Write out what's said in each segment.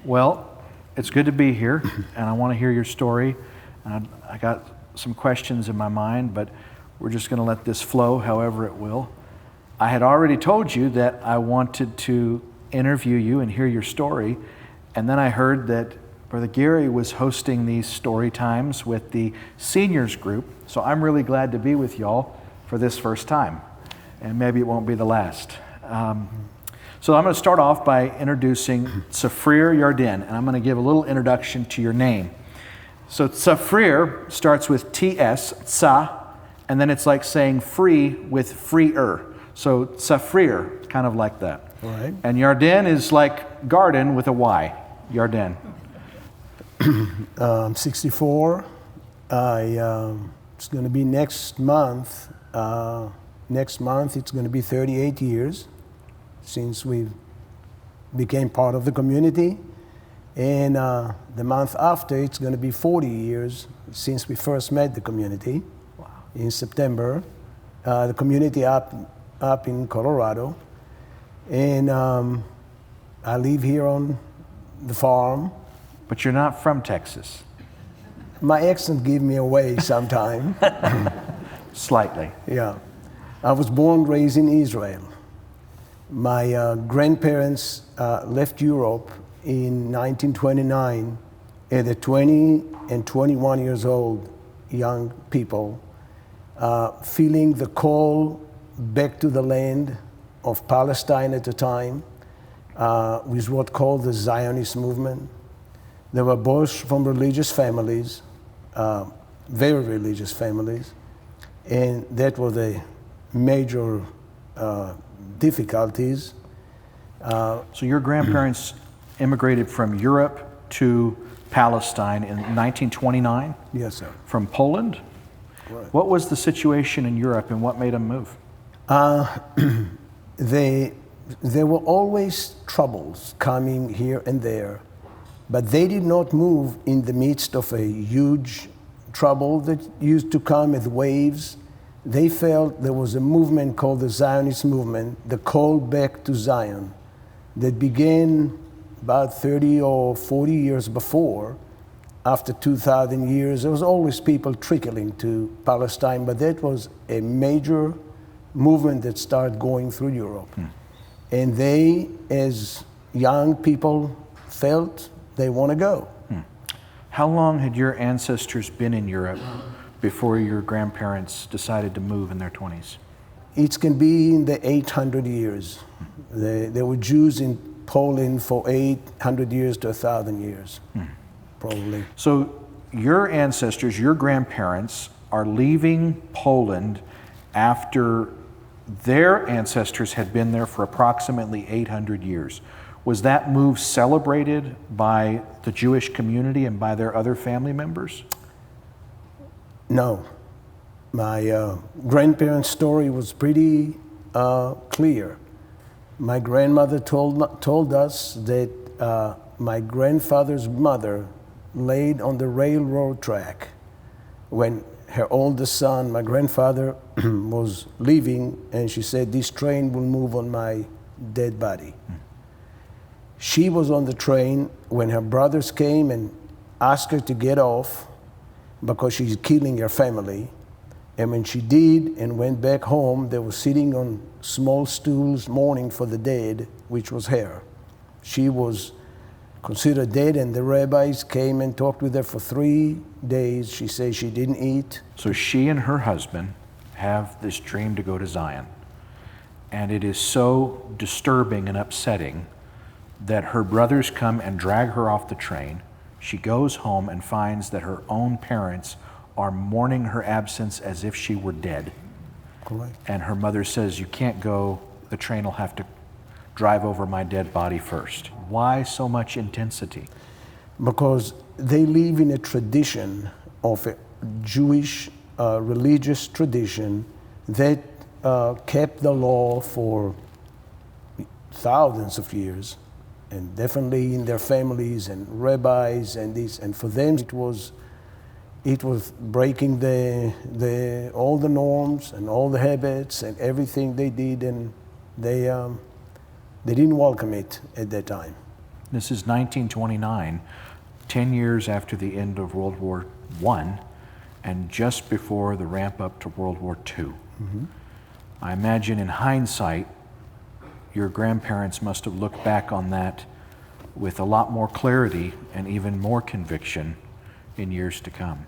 Well, it's good to be here, and I want to hear your story. I got some questions in my mind, but we're just going to let this flow however it will. I had already told you that I wanted to interview you and hear your story, and then I heard that Brother Gary was hosting these story times with the seniors group, so I'm really glad to be with y'all for this first time, and maybe it won't be the last. So I'm going to start off by introducing Tsafrir Yarden, and I'm going to give a little introduction to your name. So Tsafrir starts with T-S, tsa, and then it's like saying free with freer. So Tsafrir, kind of like that. All right. And Yarden is like garden with a Y, Yarden. I'm 64. It's going to be next month. Next month it's going to be 38 years since we became part of the community. And the month after, it's going to be 40 years since we first met the community. Wow. In September. The community up in Colorado. And I live here on the farm. But you're not from Texas. My accent gave me away sometime. Slightly. Yeah. I was born and raised in Israel. My grandparents left Europe in 1929 at the 20 and 21 years old young people, feeling the call back to the land of Palestine at the time, with what called the Zionist movement. They were both from religious families, very religious families, and that was the major difficulties. So your grandparents immigrated from Europe to Palestine in 1929? Yes, sir. From Poland? Right. What was the situation in Europe and what made them move? There were always troubles coming here and there, but they did not move in the midst of a huge trouble that used to come as waves. They felt there was a movement called the Zionist movement, the call back to Zion, that began about 30 or 40 years before. After 2,000 years, there was always people trickling to Palestine, but that was a major movement that started going through Europe. And they, as young people, felt they want to go. How long had your ancestors been in Europe before your grandparents decided to move in their 20s? It can be in the 800 years. There were Jews in Poland for 800 years to 1,000 years, probably. So your ancestors, your grandparents, are leaving Poland after their ancestors had been there for approximately 800 years. Was that move celebrated by the Jewish community and by their other family members? No. My grandparents' story was pretty clear. My grandmother told us that my grandfather's mother laid on the railroad track when her oldest son, my grandfather, was leaving, and she said, "This train will move on my dead body." She was on the train when her brothers came and asked her to get off because she's killing her family. And when she did and went back home, they were sitting on small stools mourning for the dead, which was her. She was considered dead, and the rabbis came and talked with her for 3 days. She said she didn't eat. So she and her husband have this dream to go to Zion. And it is so disturbing and upsetting that her brothers come and drag her off the train. She goes home and finds that her own parents are mourning her absence as if she were dead. Correct. And her mother says, "You can't go, the train will have to drive over my dead body first." Why so much intensity? Because they live in a tradition of a Jewish religious tradition that kept the law for thousands of years, and definitely in their families and rabbis and this, and for them it was breaking all the norms and all the habits and everything they did, and they didn't welcome it at that time. This is 1929, 10 years after the end of World War I, and just before the ramp up to World War II. Mm-hmm. I imagine in hindsight, your grandparents must have looked back on that with a lot more clarity and even more conviction in years to come.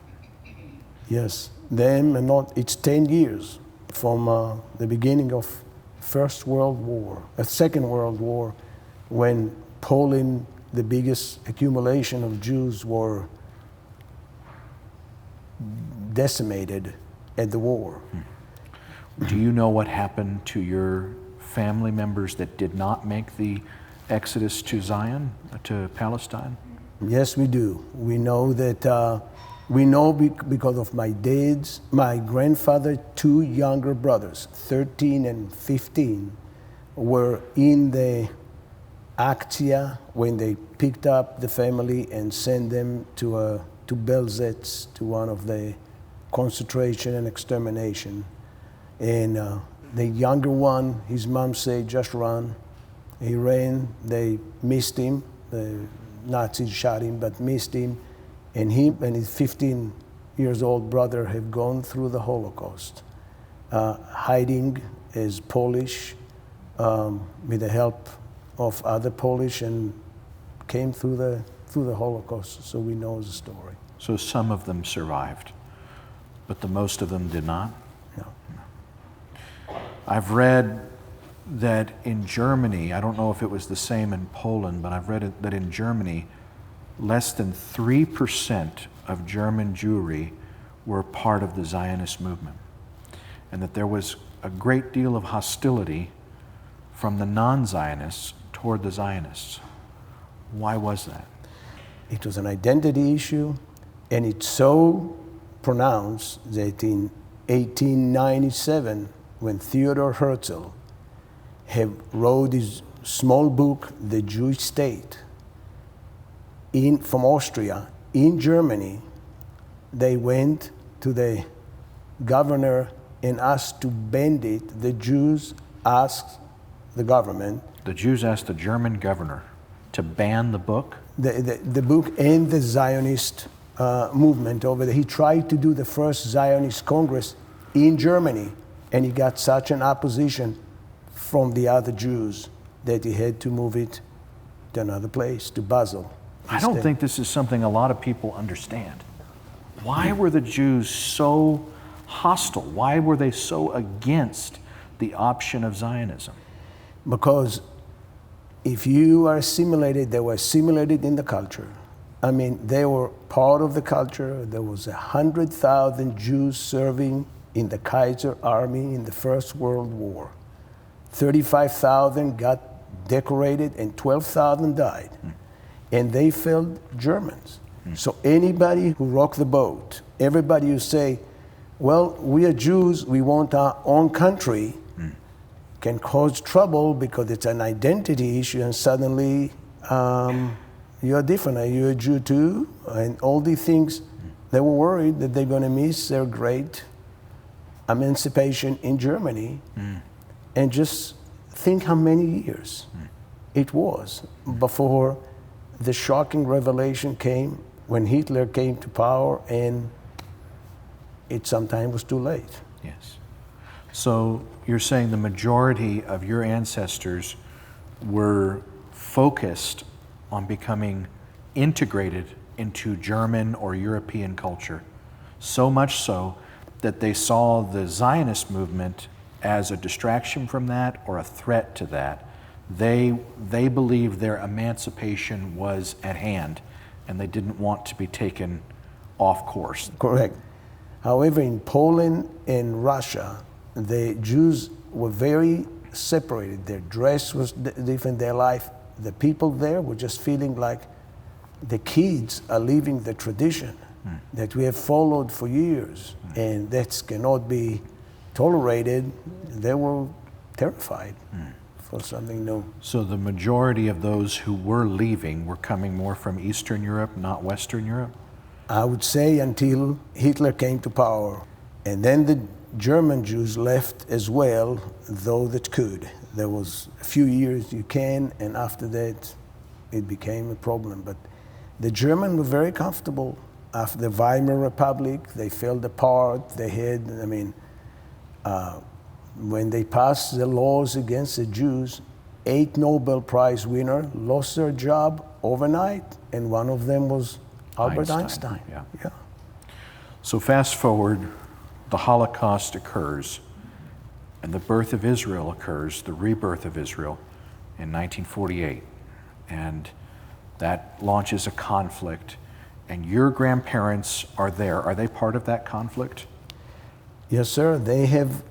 Yes, them and not. It's 10 years from the beginning of Second World War, when Poland, the biggest accumulation of Jews, were decimated at the war. Do you know what happened to your family members that did not make the exodus to Zion, to Palestine? Yes, we do. We know that, because of my grandfather, two younger brothers, 13 and 15, were in the Aktia when they picked up the family and sent them to Belzec, to one of the concentration and extermination. And the younger one, his mom said, just run. He ran, they missed him. The Nazis shot him, but missed him. And he and his 15 years old brother have gone through the Holocaust, hiding as Polish with the help of other Polish, and came through the Holocaust. So we know the story. So some of them survived, but the most of them did not? No. I've read that in Germany, I don't know if it was the same in Poland, but I've read that in Germany, less than 3% of German Jewry were part of the Zionist movement, and that there was a great deal of hostility from the non-Zionists toward the Zionists. Why was that? It was an identity issue, and it's so pronounced that in 1897, when Theodor Herzl wrote his small book, The Jewish State, from Austria, in Germany, they went to the governor and asked to ban it. The Jews asked the government. The Jews asked the German governor to ban the book? The book and the Zionist movement over there. He tried to do the first Zionist Congress in Germany, and he got such an opposition from the other Jews that he had to move it to another place, to Basel. I don't think this is something a lot of people understand. Why were the Jews so hostile? Why were they so against the option of Zionism? Because if you are assimilated, they were assimilated in the culture. I mean, they were part of the culture. There was 100,000 Jews serving in the Kaiser army in the First World War. 35,000 got decorated and 12,000 died. And they felt Germans. So anybody who rocked the boat, everybody who say, well, we are Jews, we want our own country, can cause trouble because it's an identity issue, and suddenly you're different. Are you a Jew too? And all these things, they were worried that they're going to miss their great emancipation in Germany. And just think how many years it was before the shocking revelation came when Hitler came to power, and it sometimes was too late. Yes. So you're saying the majority of your ancestors were focused on becoming integrated into German or European culture, so much so that they saw the Zionist movement as a distraction from that or a threat to that. They believed their emancipation was at hand, and they didn't want to be taken off course. Correct. However, in Poland and Russia, the Jews were very separated. Their dress was different, their life. The people there were just feeling like the kids are leaving the tradition that we have followed for years, and that cannot be tolerated. They were terrified for something new. So the majority of those who were leaving were coming more from Eastern Europe, not Western Europe? I would say until Hitler came to power. And then the German Jews left as well, though that could. There was a few years you can, and after that, it became a problem. But the Germans were very comfortable. After the Weimar Republic, they fell apart. They had, when they passed the laws against the Jews, 8 Nobel Prize winners lost their job overnight, and one of them was Albert Einstein. Yeah. So fast forward, the Holocaust occurs, and the birth of Israel occurs, the rebirth of Israel in 1948. And that launches a conflict, and your grandparents are there. Are they part of that conflict? Yes, sir. They have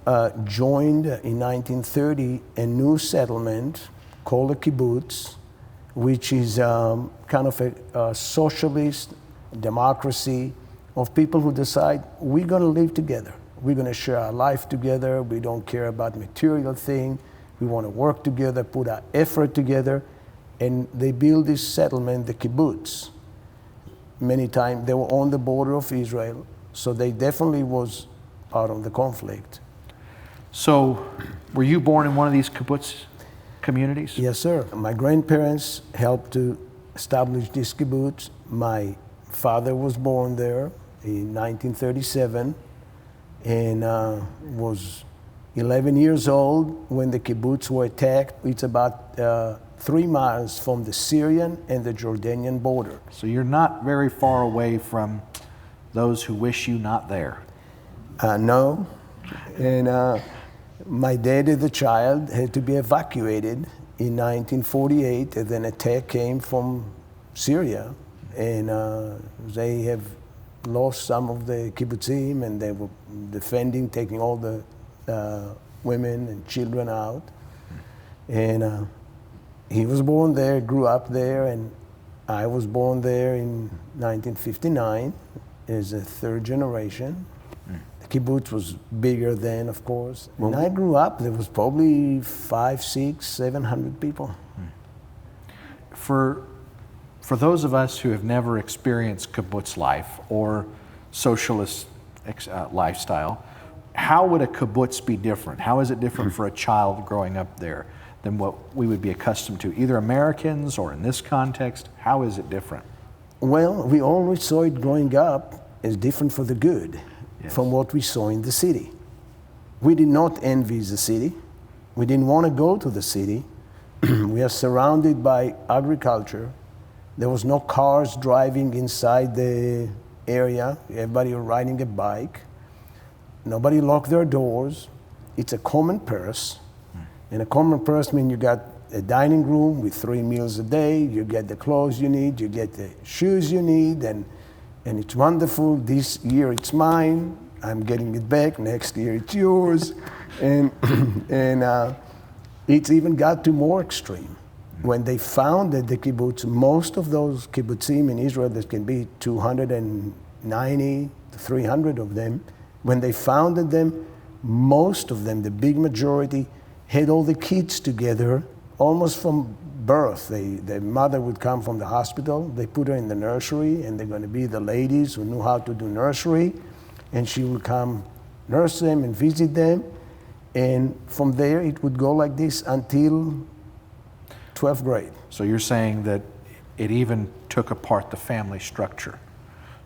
joined in 1930 a new settlement called a kibbutz, which is kind of a socialist democracy of people who decide we're going to live together. We're going to share our life together. We don't care about material things. We want to work together, put our effort together. And they build this settlement, the kibbutz. Many times they were on the border of Israel, so they definitely was part of the conflict. So were you born in one of these kibbutz communities? Yes, sir. My grandparents helped to establish this kibbutz. My father was born there in 1937 and was 11 years old when the kibbutz were attacked. It's about 3 miles from the Syrian and the Jordanian border. So you're not very far away from those who wish you not there. No. And my dad as a child had to be evacuated in 1948 as an attack came from Syria. And they have lost some of the kibbutzim, and they were defending, taking all the women and children out. And he was born there, grew up there, and I was born there in 1959 as a third generation. The kibbutz was bigger then, of course. When I grew up, there was probably 500, 600, 700 people. For those of us who have never experienced kibbutz life or socialist lifestyle, how would a kibbutz be different? How is it different for a child growing up there than what we would be accustomed to, either Americans or in this context? How is it different? Well, we always saw it growing up as different for the good from what we saw in the city. We did not envy the city. We didn't want to go to the city. We are surrounded by agriculture. There was no cars driving inside the area. Everybody was riding a bike. Nobody locked their doors. It's a common purse. And a common purse means you got a dining room with 3 meals a day. You get the clothes you need. You get the shoes you need. And it's wonderful. This year it's mine. I'm getting it back. Next year it's yours. And it's even got to more extreme. When they founded the kibbutz, most of those kibbutzim in Israel, there can be 290 to 300 of them. When they founded them, most of them, the big majority, had all the kids together almost from birth. The mother would come from the hospital, they put her in the nursery, and they're going to be the ladies who knew how to do nursery, and she would come nurse them and visit them. And from there, it would go like this until 12th grade. So you're saying that it even took apart the family structure,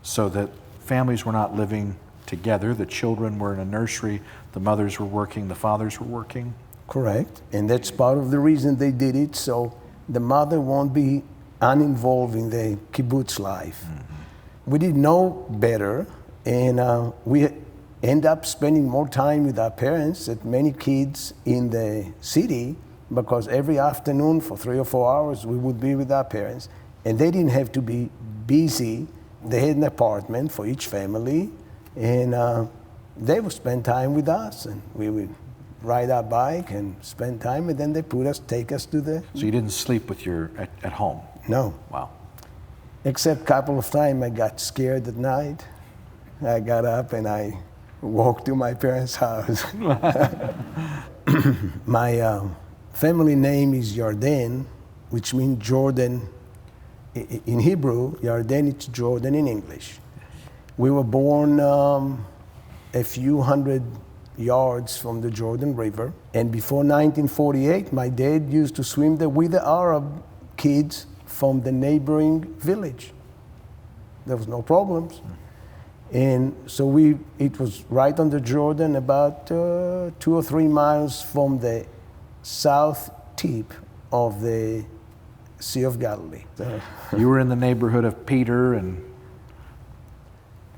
so that families were not living together. The children were in a nursery, the mothers were working, the fathers were working. Correct. And that's part of the reason they did it, so the mother won't be uninvolved in the kibbutz life. We didn't know better, and we end up spending more time with our parents than many kids in the city, because every afternoon for 3 or 4 hours we would be with our parents, and they didn't have to be busy. They had an apartment for each family, and they would spend time with us, and we would ride our bike and spend time, and then they take us to the... So you didn't sleep with at home? No. Wow. Except a couple of times I got scared at night. I got up and I walked to my parents' house. My family name is Yarden, which means Jordan. In Hebrew, Yarden, it's Jordan in English. We were born a few hundred yards from the Jordan River. And before 1948, my dad used to swim there with the Arab kids from the neighboring village. There was no problems. And so it was right on the Jordan, about 2 or 3 miles from the south tip of the Sea of Galilee. So, You were in the neighborhood of Peter and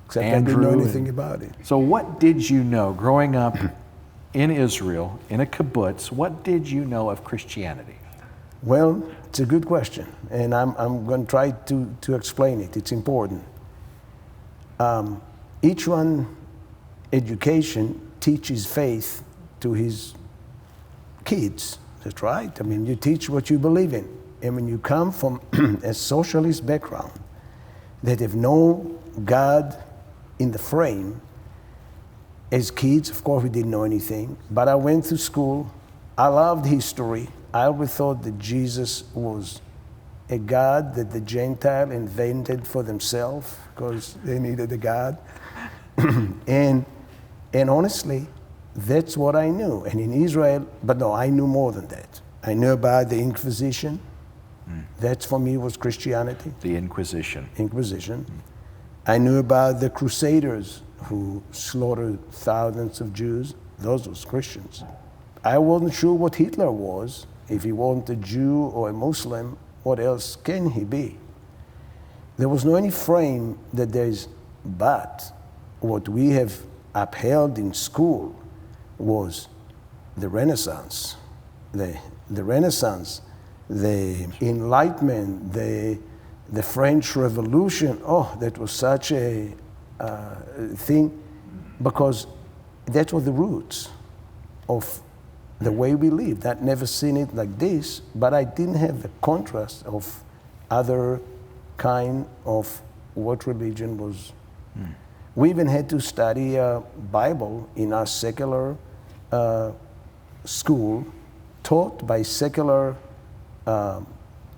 except Andrew. I didn't know anything about it. So what did you know growing up in Israel, in a kibbutz, what did you know of Christianity? Well, it's a good question, and I'm going to try to explain it. It's important. Each one, education teaches faith to his kids. That's right. I mean, you teach what you believe in. And when you come from a socialist background that have no God in the frame, as kids, of course, we didn't know anything, but I went to school. I loved history. I always thought that Jesus was a God that the Gentile invented for themselves because they needed a God. and honestly, that's what I knew. And in Israel, but no, I knew more than that. I knew about the Inquisition. That for me was Christianity. The Inquisition. I knew about the Crusaders who slaughtered thousands of Jews. Those was Christians. I wasn't sure what Hitler was. If he wasn't a Jew or a Muslim, what else can he be? There was no any frame that there's, but what we have upheld in school was the Renaissance. The Renaissance, the Enlightenment, the French Revolution. Oh, that was such a thing, because that was the roots of the way we lived. I'd never seen it like this, but I didn't have the contrast of other kind of what religion was. We even had to study Bible in our secular school, taught by secular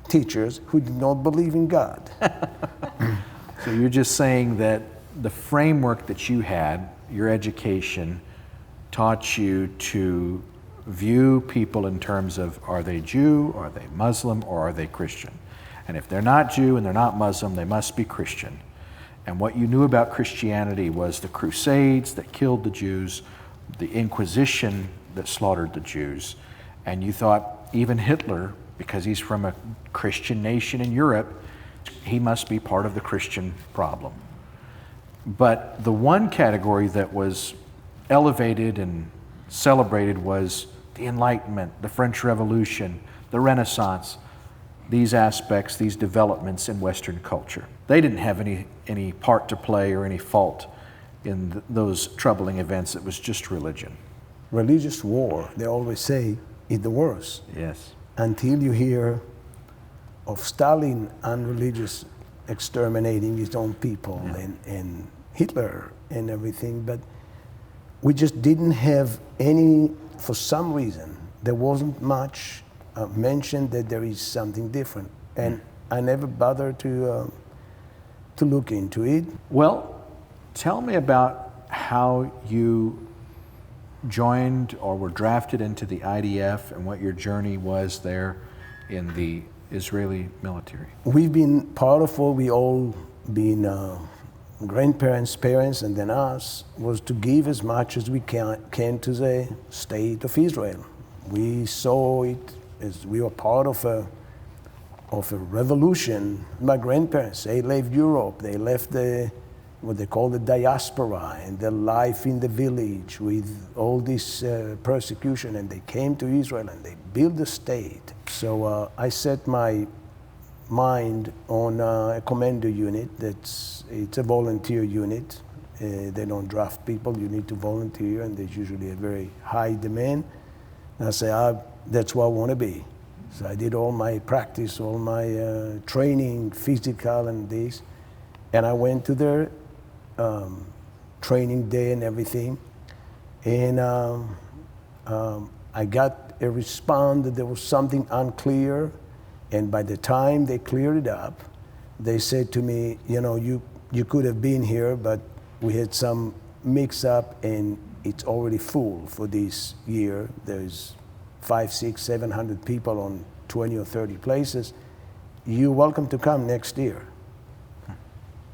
teachers who did not believe in God. So you're just saying that the framework that you had, your education, taught you to view people in terms of, are they Jew, are they Muslim, or are they Christian? And if they're not Jew and they're not Muslim, they must be Christian. And what you knew about Christianity was the Crusades that killed the Jews, the Inquisition that slaughtered the Jews. And you thought even Hitler, because he's from a Christian nation in Europe, he must be part of the Christian problem. But the one category that was elevated and celebrated was the Enlightenment, the French Revolution, the Renaissance, these aspects, these developments in Western culture. They didn't have any part to play or any fault in those troubling events. It was just religion. Religious war, they always say, is the worst. Yes. Until you hear of Stalin unreligious exterminating his own people, and Hitler and everything, but we just didn't have any, for some reason, there wasn't much mentioned that there is something different. And I never bothered to look into it. Well, tell me about how you joined or were drafted into the IDF and what your journey was there in the Israeli military. We've been part of what we all been grandparents, parents, and then us, was to give as much as we can to the state of Israel. We saw it as we were part of a revolution. My grandparents, they left Europe, they left what they call the diaspora and the life in the village with all this persecution, and they came to Israel and they built the state. So I set my mind on a commando unit. It's a volunteer unit. They don't draft people, you need to volunteer, and there's usually a very high demand. And I say, that's what I want to be. So I did all my practice, all my training, physical and this, and I went to their training day and everything, and I got a response that there was something unclear, and by the time they cleared it up, they said to me, you could have been here, but we had some mix-up and it's already full for this year. There's 500, 600, 700 people on 20 or 30 places, you're welcome to come next year.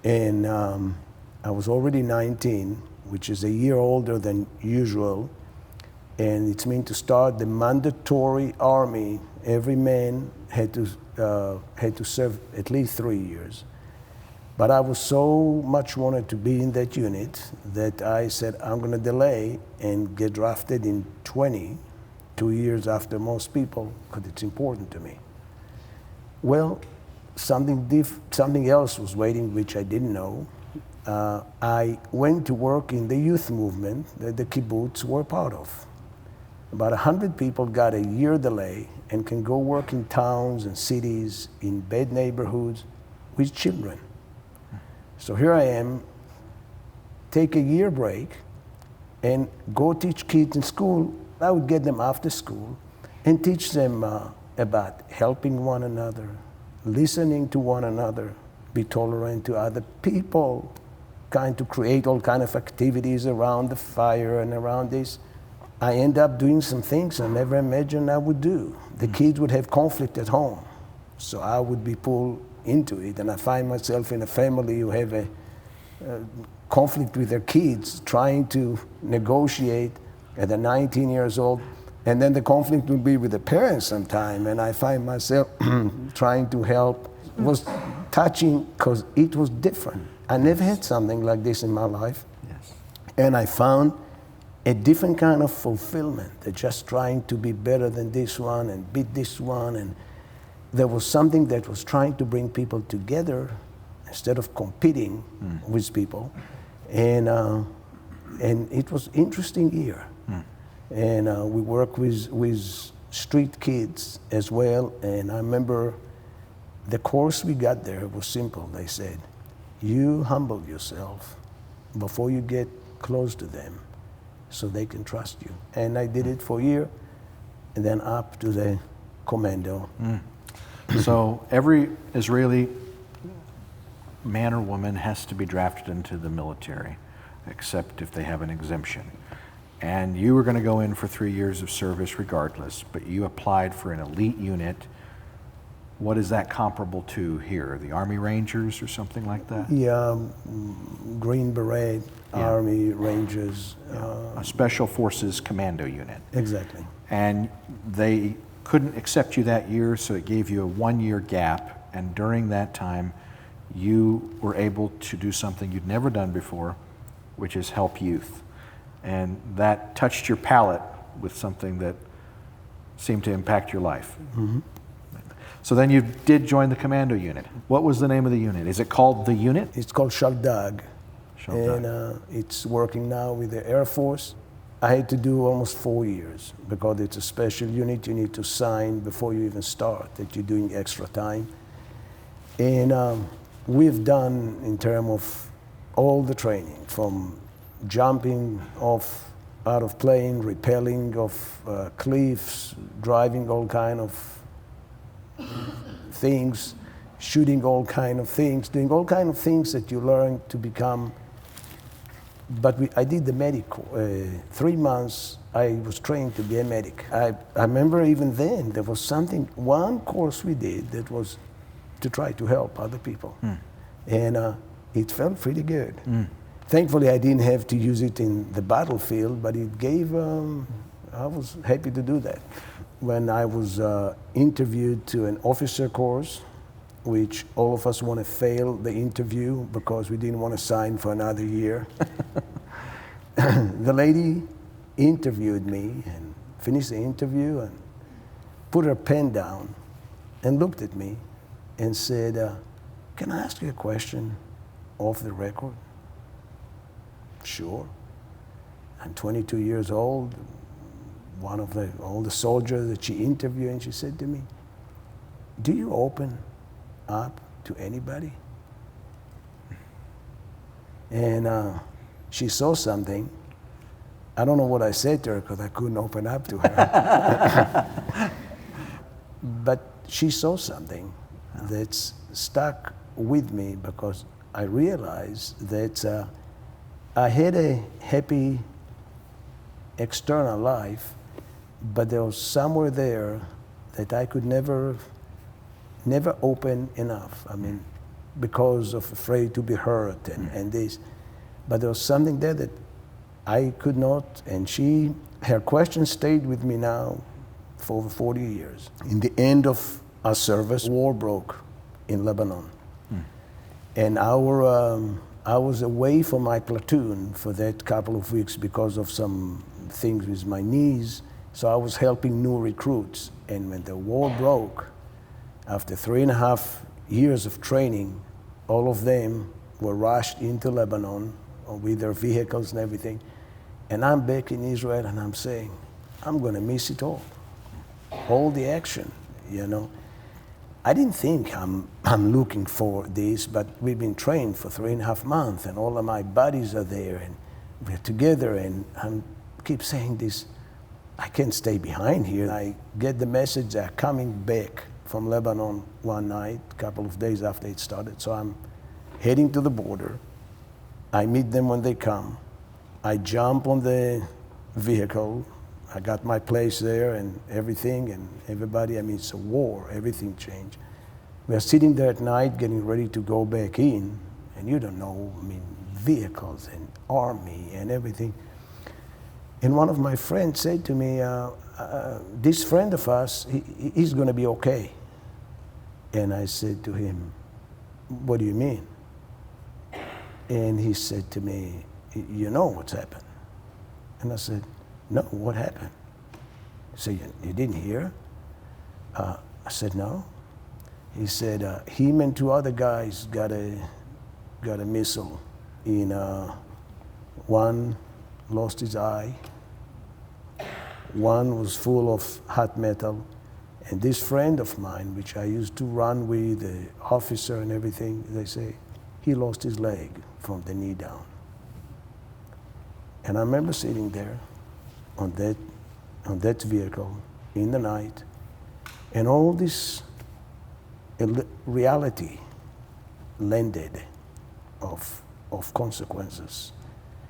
And I was already 19, which is a year older than usual. And it's meant to start the mandatory army. Every man had to serve at least 3 years. But I was so much wanted to be in that unit that I said, I'm going to delay and get drafted in 2 years after most people, because it's important to me. Well, something else was waiting, which I didn't know. I went to work in the youth movement that the kibbutz were part of. About 100 people got a year delay and can go work in towns and cities, in bad neighborhoods, with children. So here I am, take a year break and go teach kids in school. I would get them after school and teach them about helping one another, listening to one another, be tolerant to other people, kind to create all kind of activities around the fire and around this. I end up doing some things I never imagined I would do. The kids would have conflict at home, so I would be pulled into it, and I find myself in a family who have a conflict with their kids, trying to negotiate at the 19 years old, and then the conflict will be with the parents sometime, and I find myself trying to help. It was touching because it was different. I never had something like this in my life, Yes. and I found a different kind of fulfillment, than just trying to be better than this one and beat this one. And there was something that was trying to bring people together instead of competing with people. And it was interesting year. And we work with street kids as well. And I remember the course we got there was simple. They said, you humble yourself before you get close to them, so they can trust you. And I did it for a year, and then up to the commando. So every Israeli man or woman has to be drafted into the military, except if they have an exemption. And you were going to go in for 3 years of service regardless, but you applied for an elite unit. What is that comparable to here? The Army Rangers or something like that? Yeah, Green Beret, Army Rangers. A Special Forces Commando unit. Exactly. And they couldn't accept you that year, so it gave you a 1 year gap. And during that time, you were able to do something you'd never done before, which is help youth. And that touched your palate with something that seemed to impact your life. Mm-hmm. So then you did join the commando unit. What was the name of the unit? Is it called the unit? It's called Shaldag. Shaldag. And it's working now with the Air Force. I had to do almost 4 years because it's a special unit. You need to sign before you even start that you're doing extra time. And we've done in terms of all the training, from jumping off out of plane, rappelling off cliffs, driving all kind of things, shooting all kind of things, doing all kind of things that you learn to become. But I did the medic. 3 months I was trained to be a medic. I remember even then there was one course we did that was to try to help other people. And it felt pretty good. Thankfully I didn't have to use it in the battlefield, but it gave, I was happy to do that. When I was interviewed to an officer course, which all of us want to fail the interview because we didn't want to sign for another year. The lady interviewed me and finished the interview and put her pen down and looked at me and said, can I ask you a question off the record? Sure. I'm 22 years old, one of the older soldiers that she interviewed, and she said to me, do you open up to anybody? And she saw something. I don't know what I said to her because I couldn't open up to her. But she saw something that's stuck with me because I realized that I had a happy external life, but there was somewhere there that I could never never open enough. I mean, because of afraid to be hurt and this. But there was something there that I could not, and her question stayed with me now for over 40 years. In the end of our service, war broke in Lebanon. And I was away from my platoon for that couple of weeks because of some things with my knees. So I was helping new recruits. And when the war broke, after 3.5 years of training, all of them were rushed into Lebanon with their vehicles and everything. And I'm back in Israel and I'm saying, I'm gonna miss it all the action, you know. I didn't think I'm looking for this, but we've been trained for 3.5 months and all of my buddies are there and we're together and I keep saying this, I can't stay behind here. I get the message they're coming back from Lebanon one night, a couple of days after it started. So I'm heading to the border. I meet them when they come. I jump on the vehicle. I got my place there and everything and everybody, I mean, it's a war, everything changed. We're sitting there at night getting ready to go back in and you don't know, I mean, vehicles and army and everything. And one of my friends said to me, this friend of us, he's gonna be okay. And I said to him, what do you mean? And he said to me, you know what's happened? And I said, no, what happened? He said, you didn't hear? I said, no. He said, him and 2 other guys got a missile in, one lost his eye, one was full of hot metal, and this friend of mine, which I used to run with, the officer and everything, they say, he lost his leg from the knee down. And I remember sitting there on that vehicle in the night, and all this reality landed of consequences.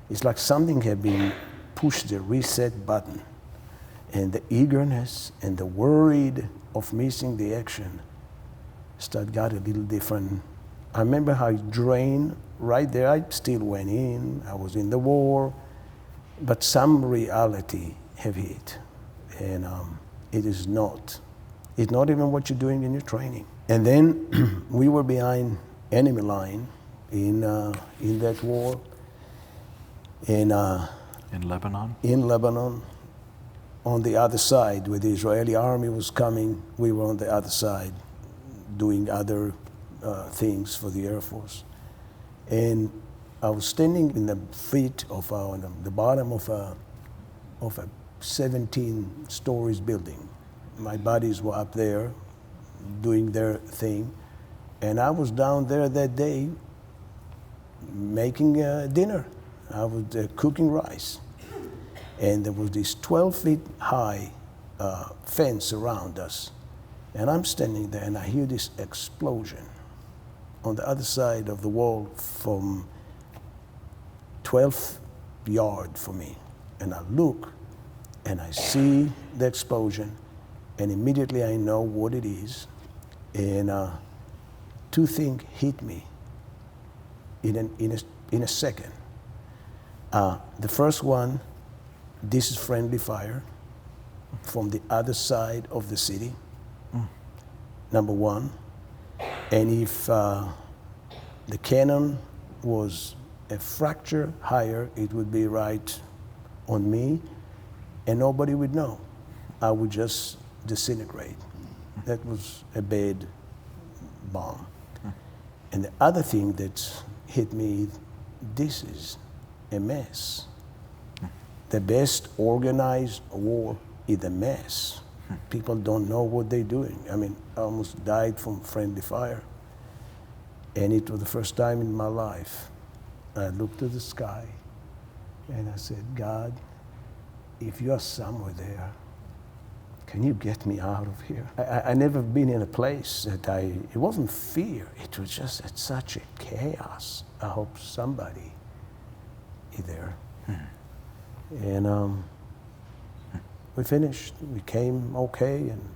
It's like something had been pushed the reset button, and the eagerness and the worried of missing the action got a little different. I remember how it drained right there. I still went in, I was in the war, but some reality have hit. And it's not even what you're doing in your training. And then we were behind enemy line in that war. In Lebanon? In Lebanon, on the other side, where the Israeli army was coming, we were on the other side doing other things for the Air Force. And I was standing in the feet of the bottom of a 17 stories building. My buddies were up there doing their thing. And I was down there that day making dinner. I was cooking rice. And there was this 12 feet high fence around us. And I'm standing there and I hear this explosion on the other side of the wall from 12 yards from me. And I look and I see the explosion and immediately I know what it is. And 2 things hit me in a second. The first one, this is friendly fire from the other side of the city, number one. And if the cannon was a fracture higher, it would be right on me and nobody would know. I would just disintegrate. That was a bad bomb. And the other thing that hit me, this is a mess. The best organized war is a mess. People don't know what they're doing. I mean, I almost died from friendly fire. And it was the first time in my life I looked to the sky and I said, God, if you're somewhere there, can you get me out of here? I never been in a place that it wasn't fear, it was just such a chaos. I hope somebody is there. And we finished, we came okay. And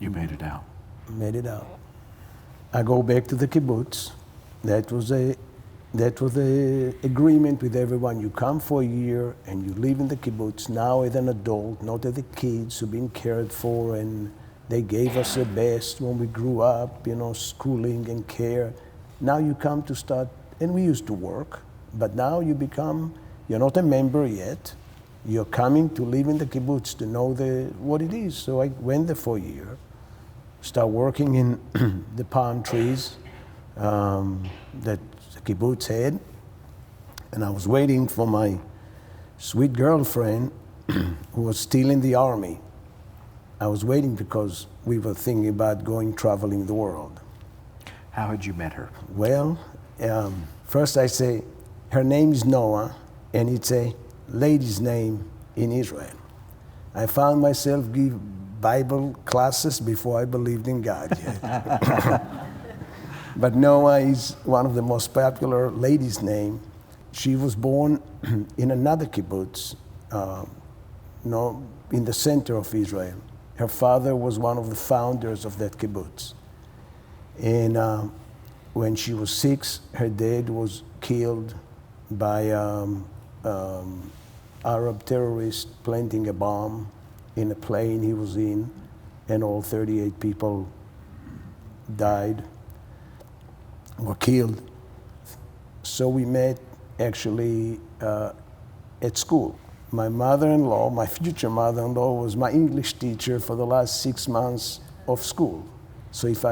you made it out. made it out. I go back to the kibbutz. That was a agreement with everyone. You come for a year and you live in the kibbutz. Now as an adult, not as the kids who've been cared for, and they gave us the best when we grew up, schooling and care. Now you come to start, and we used to work, but now you're not a member yet. You're coming to live in the kibbutz to know what it is. So I went there for a year, start working in the palm trees that the kibbutz had, and I was waiting for my sweet girlfriend who was still in the army. I was waiting because we were thinking about traveling the world. How had you met her? Well, first I say, her name is Noah, and it's a lady's name in Israel. I found myself give Bible classes before I believed in God yet. But Noah is one of the most popular ladies' name. She was born in another kibbutz, in the center of Israel. Her father was one of the founders of that kibbutz. And when she was 6, her dad was killed by Arab terrorists planting a bomb in a plane he was in, and all 38 people died, were killed. So we met actually at school. My mother-in-law, my future mother-in-law, was my English teacher for the last 6 months of school. So if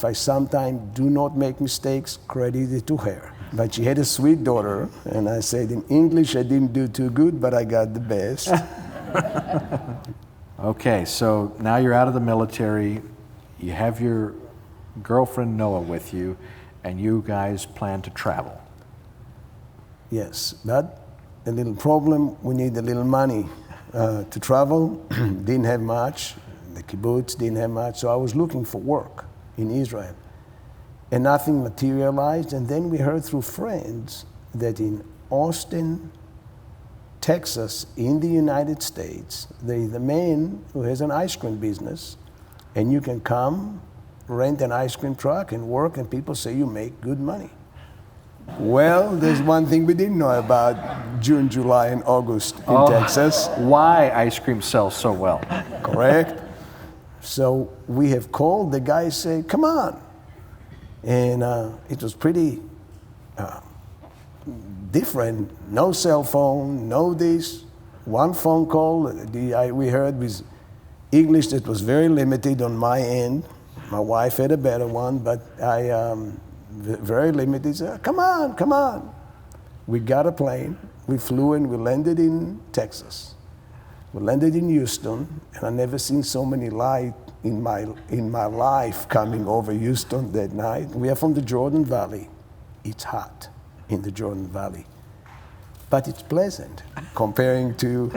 I sometimes do not make mistakes, credit it to her. But she had a sweet daughter, and I said, in English I didn't do too good, but I got the best. Okay, so now you're out of the military, you have your girlfriend Noah with you, and you guys plan to travel. Yes, but a little problem, we need a little money to travel. Didn't have much, the kibbutz didn't have much, so I was looking for work in Israel. And nothing materialized, and then we heard through friends that in Austin, Texas, in the United States, there is a man who has an ice cream business, and you can come, rent an ice cream truck and work, and people say you make good money. Well, there's one thing we didn't know about June, July, and August in Texas. Why ice cream sells so well. Correct. So we have called, the guy said, come on. And it was pretty different. No cell phone, no this. One phone call we heard with English that was very limited on my end. My wife had a better one, but very limited. Said, come on, come on. We got a plane. We flew and we landed in Texas. We landed in Houston, and I never seen so many lights in my life coming over Houston that night. We are from the Jordan Valley. It's hot in the Jordan Valley, but it's pleasant comparing to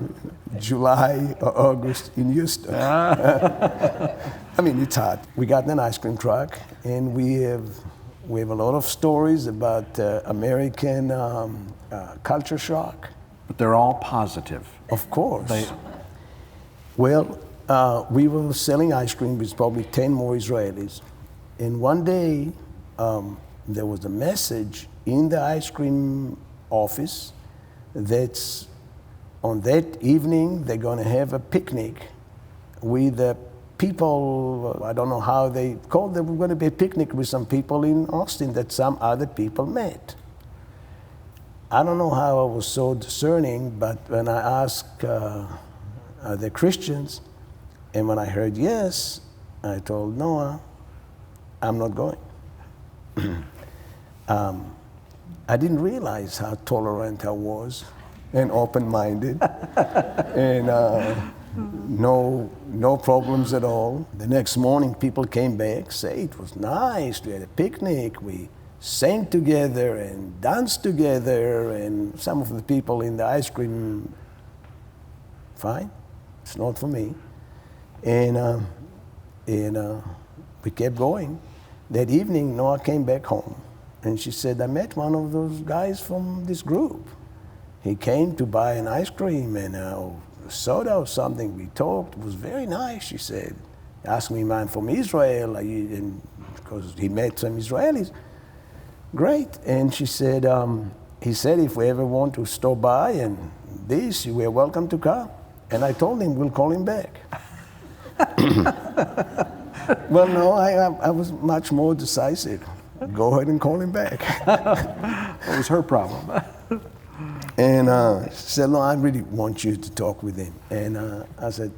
July or August in Houston. I mean, it's hot. We got an ice cream truck, and we have a lot of stories about American culture shock. But they're all positive. Of course. Well, we were selling ice cream with probably 10 more Israelis. And one day, there was a message in the ice cream office that on that evening, they're going to have a picnic with the people. I don't know how they called them. We're going to be a picnic with some people in Austin that some other people met. I don't know how I was so discerning, but when I asked the Christians, and when I heard yes, I told Noah, I'm not going. I didn't realize how tolerant I was and open-minded, and no problems at all. The next morning, people came back, say it was nice. We had a picnic. We sang together and danced together, and some of the people in the ice cream, fine, it's not for me. And we kept going. That evening, Noah came back home, and she said, I met one of those guys from this group. He came to buy an ice cream and a soda or something. We talked. It was very nice, she said. Asked me, I'm from Israel, and because he met some Israelis. Great. And she said, he said, if we ever want to stop by and this, you are welcome to come. And I told him, we'll call him back. Well, no, I was much more decisive. Go ahead and call him back. What was her problem? And she said, no, I really want you to talk with him. And I said,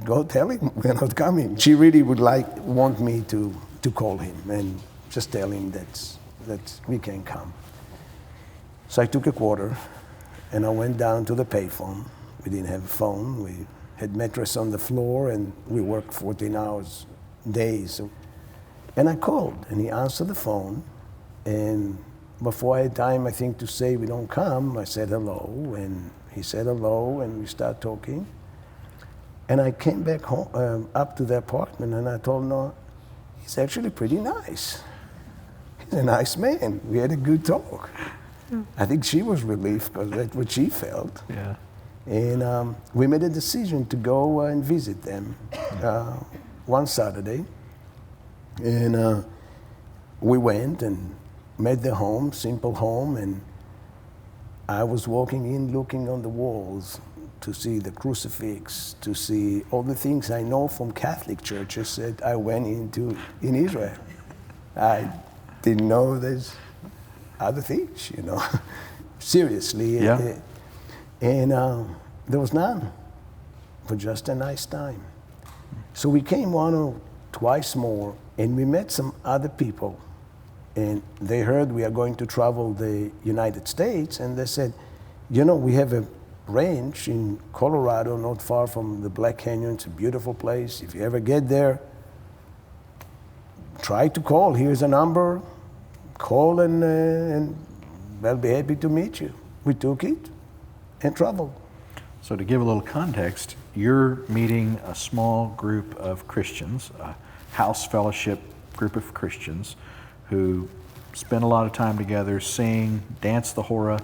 go tell him we're not coming. She really would want me to call him and just tell him that we can come. So I took a quarter and I went down to the payphone. We didn't have a phone. We had mattress on the floor and we worked 14 hours days. And I called and he answered the phone. And before I had time, I think, to say we don't come, I said hello, and he said hello, and we started talking. And I came back home, up to the apartment, and I told him, no, he's actually pretty nice. He's a nice man. We had a good talk. I think she was relieved because that's what she felt. Yeah. And we made a decision to go and visit them one Saturday. And we went and met their home, simple home, and I was walking in looking on the walls to see the crucifix, to see all the things I know from Catholic churches that I went into in Israel. I didn't know there's other things, you know, seriously. Yeah. And there was none, but just a nice time. So we came one or twice more, and we met some other people. And they heard we are going to travel the United States, and they said, you know, we have a ranch in Colorado, not far from the Black Canyon. It's a beautiful place. If you ever get there, try to call. Here's a number. Call and they'll be happy to meet you. We took it and traveled. So to give a little context, you're meeting a small group of Christians, a house fellowship group of Christians who spend a lot of time together, sing, dance the hora,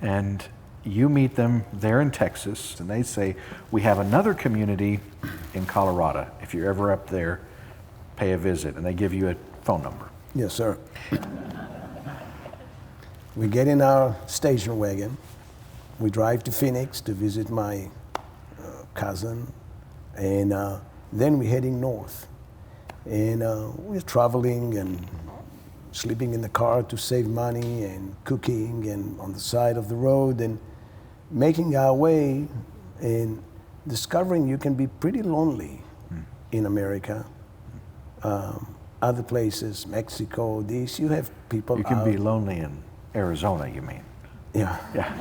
and you meet them there in Texas, and they say, we have another community in Colorado. If you're ever up there, pay a visit, and they give you a phone number. Yes, sir. We get in our station wagon. We drive to Phoenix to visit my cousin, and then we're heading north. And we're traveling and sleeping in the car to save money, and cooking and on the side of the road, and making our way and discovering you can be pretty lonely in America. Other places, Mexico, these, you have people You can out. be lonely in Arizona, you mean? Yeah. Yeah.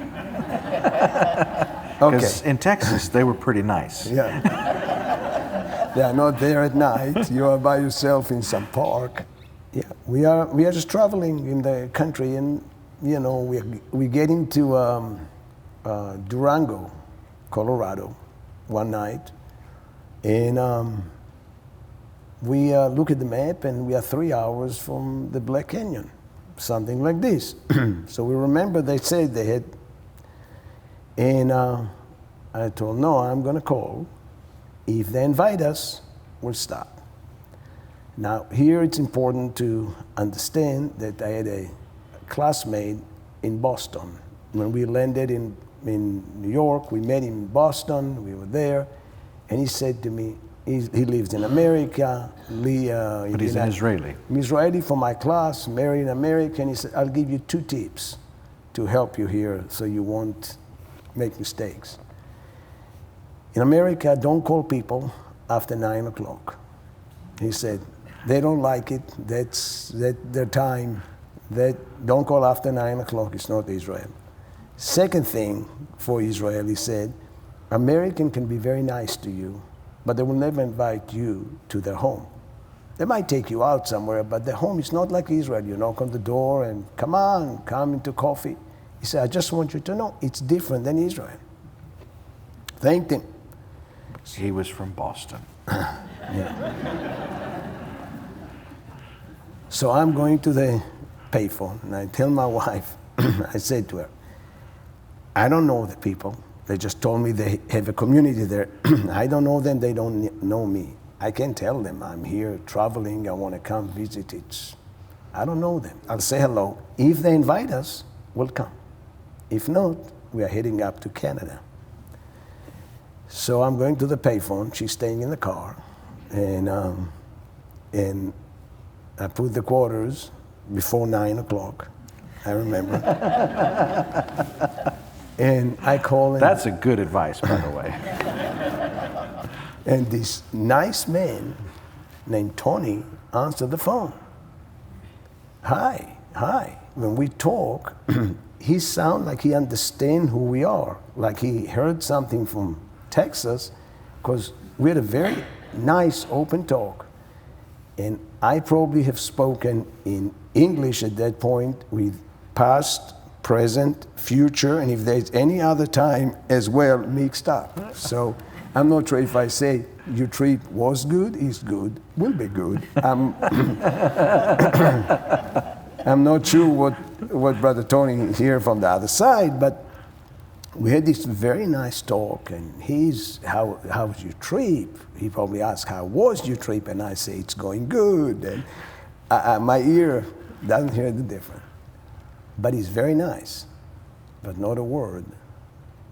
Okay. Because in Texas, they were pretty nice. Yeah. They are not there at night. You are by yourself in some park. Yeah, we are just traveling in the country, and you know we get into Durango, Colorado, one night, and we look at the map, and we are 3 hours from the Black Canyon, something like this. So we remember they said they had, and I told, no, I'm going to call. If they invite us, we'll stop. Now, here it's important to understand that I had a classmate in Boston. When we landed in New York, we met him in Boston, we were there, and he said to me, he lives in America. But he's an Israeli. I'm Israeli from my class, married an American. He said, I'll give you 2 tips to help you here so you won't make mistakes. In America, don't call people after 9 o'clock. He said, they don't like it, that's their time. Don't call after 9 o'clock, it's not Israel. Second thing for Israel, he said, American can be very nice to you, but they will never invite you to their home. They might take you out somewhere, but their home is not like Israel. You knock on the door and come on, come into coffee. He said, I just want you to know, it's different than Israel. Thanked him. He was from Boston. So I'm going to the payphone, and I tell my wife, I said to her, I don't know the people. They just told me they have a community there. I don't know them, they don't know me. I can't tell them I'm here traveling, I want to come visit. I don't know them. I'll say hello. If they invite us, we'll come. If not, we are heading up to Canada. So I'm going to the payphone. She's staying in the car. And I put the quarters before 9 o'clock. I remember. And I call him. That's a good advice, by the way. And this nice man named Tony answered the phone. Hi. When we talk, he sounds like he understands who we are, like he heard something from Texas, because we had a very nice open talk. And I probably have spoken in English at that point with past, present, future, and if there's any other time as well mixed up. So I'm not sure if I say your trip was good, is good, will be good. I'm not sure what Brother Tony hear from the other side, but we had this very nice talk, and how was your trip? He probably asked, how was your trip? And I say, it's going good. And my ear doesn't hear the difference. But he's very nice, but not a word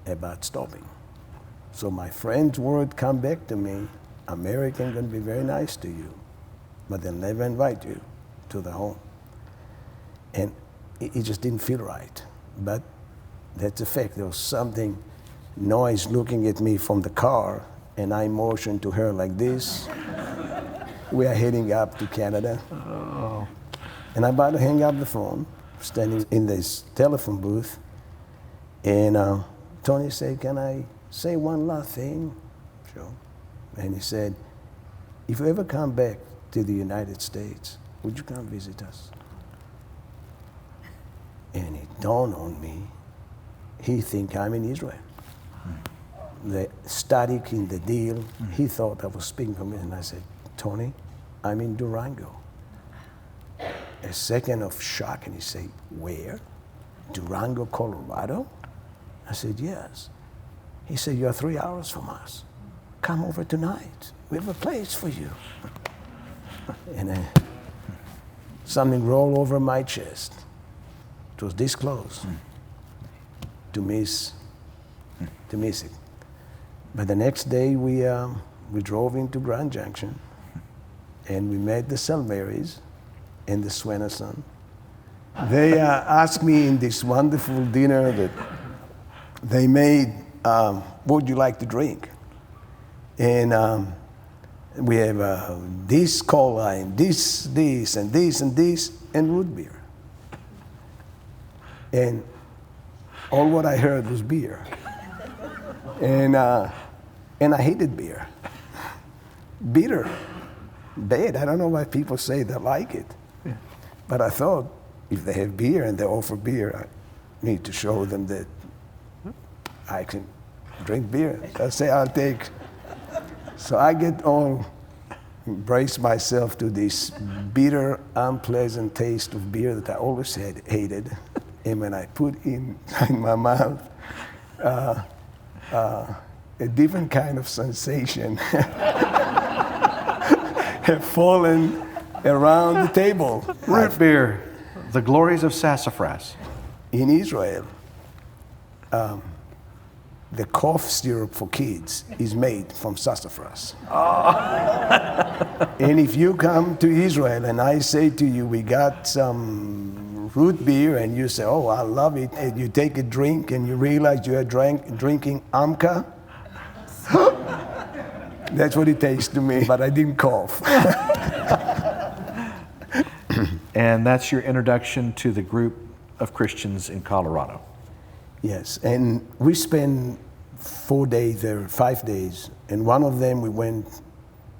about stopping. So my friend's word come back to me, American going to be very nice to you, but they'll never invite you to the home. And it just didn't feel right. But that's a fact. There was something, noise looking at me from the car, and I motioned to her like this. We are heading up to Canada. Oh. And I'm about to hang up the phone, standing in this telephone booth, and Tony said, can I say one last thing? Sure. And he said, if you ever come back to the United States, would you come visit us? And it dawned on me, he think I'm in Israel. The static in the deal, he thought I was speaking for me, and I said, Tony, I'm in Durango. A second of shock, and he said, where? Durango, Colorado? I said, yes. He said, you're 3 hours from us. Come over tonight. We have a place for you. And something rolled over my chest. It was this close to miss it. But the next day we drove into Grand Junction, and we met the Selmarys and the Swaneson. They asked me in this wonderful dinner that they made, what would you like to drink? And we have this cola and this and this and this and root beer. And all what I heard was beer. And I hated beer. Bitter, bad. I don't know why people say they like it. Yeah. But I thought, if they have beer and they offer beer, I need to show them that I can drink beer. I say, I'll take. So I get all, embrace myself to this bitter, unpleasant taste of beer that I always hated. And when I put in my mouth, a different kind of sensation have fallen around the table. Root beer, the glories of sassafras. In Israel, the cough syrup for kids is made from sassafras. Oh. And if you come to Israel and I say to you, we got some root beer, and you say, oh, I love it, and you take a drink and you realize you are drinking Amka, that's what it tastes to me, but I didn't cough. And that's your introduction to the group of Christians in Colorado. Yes, and we spent 4 days there, 5 days, and one of them we went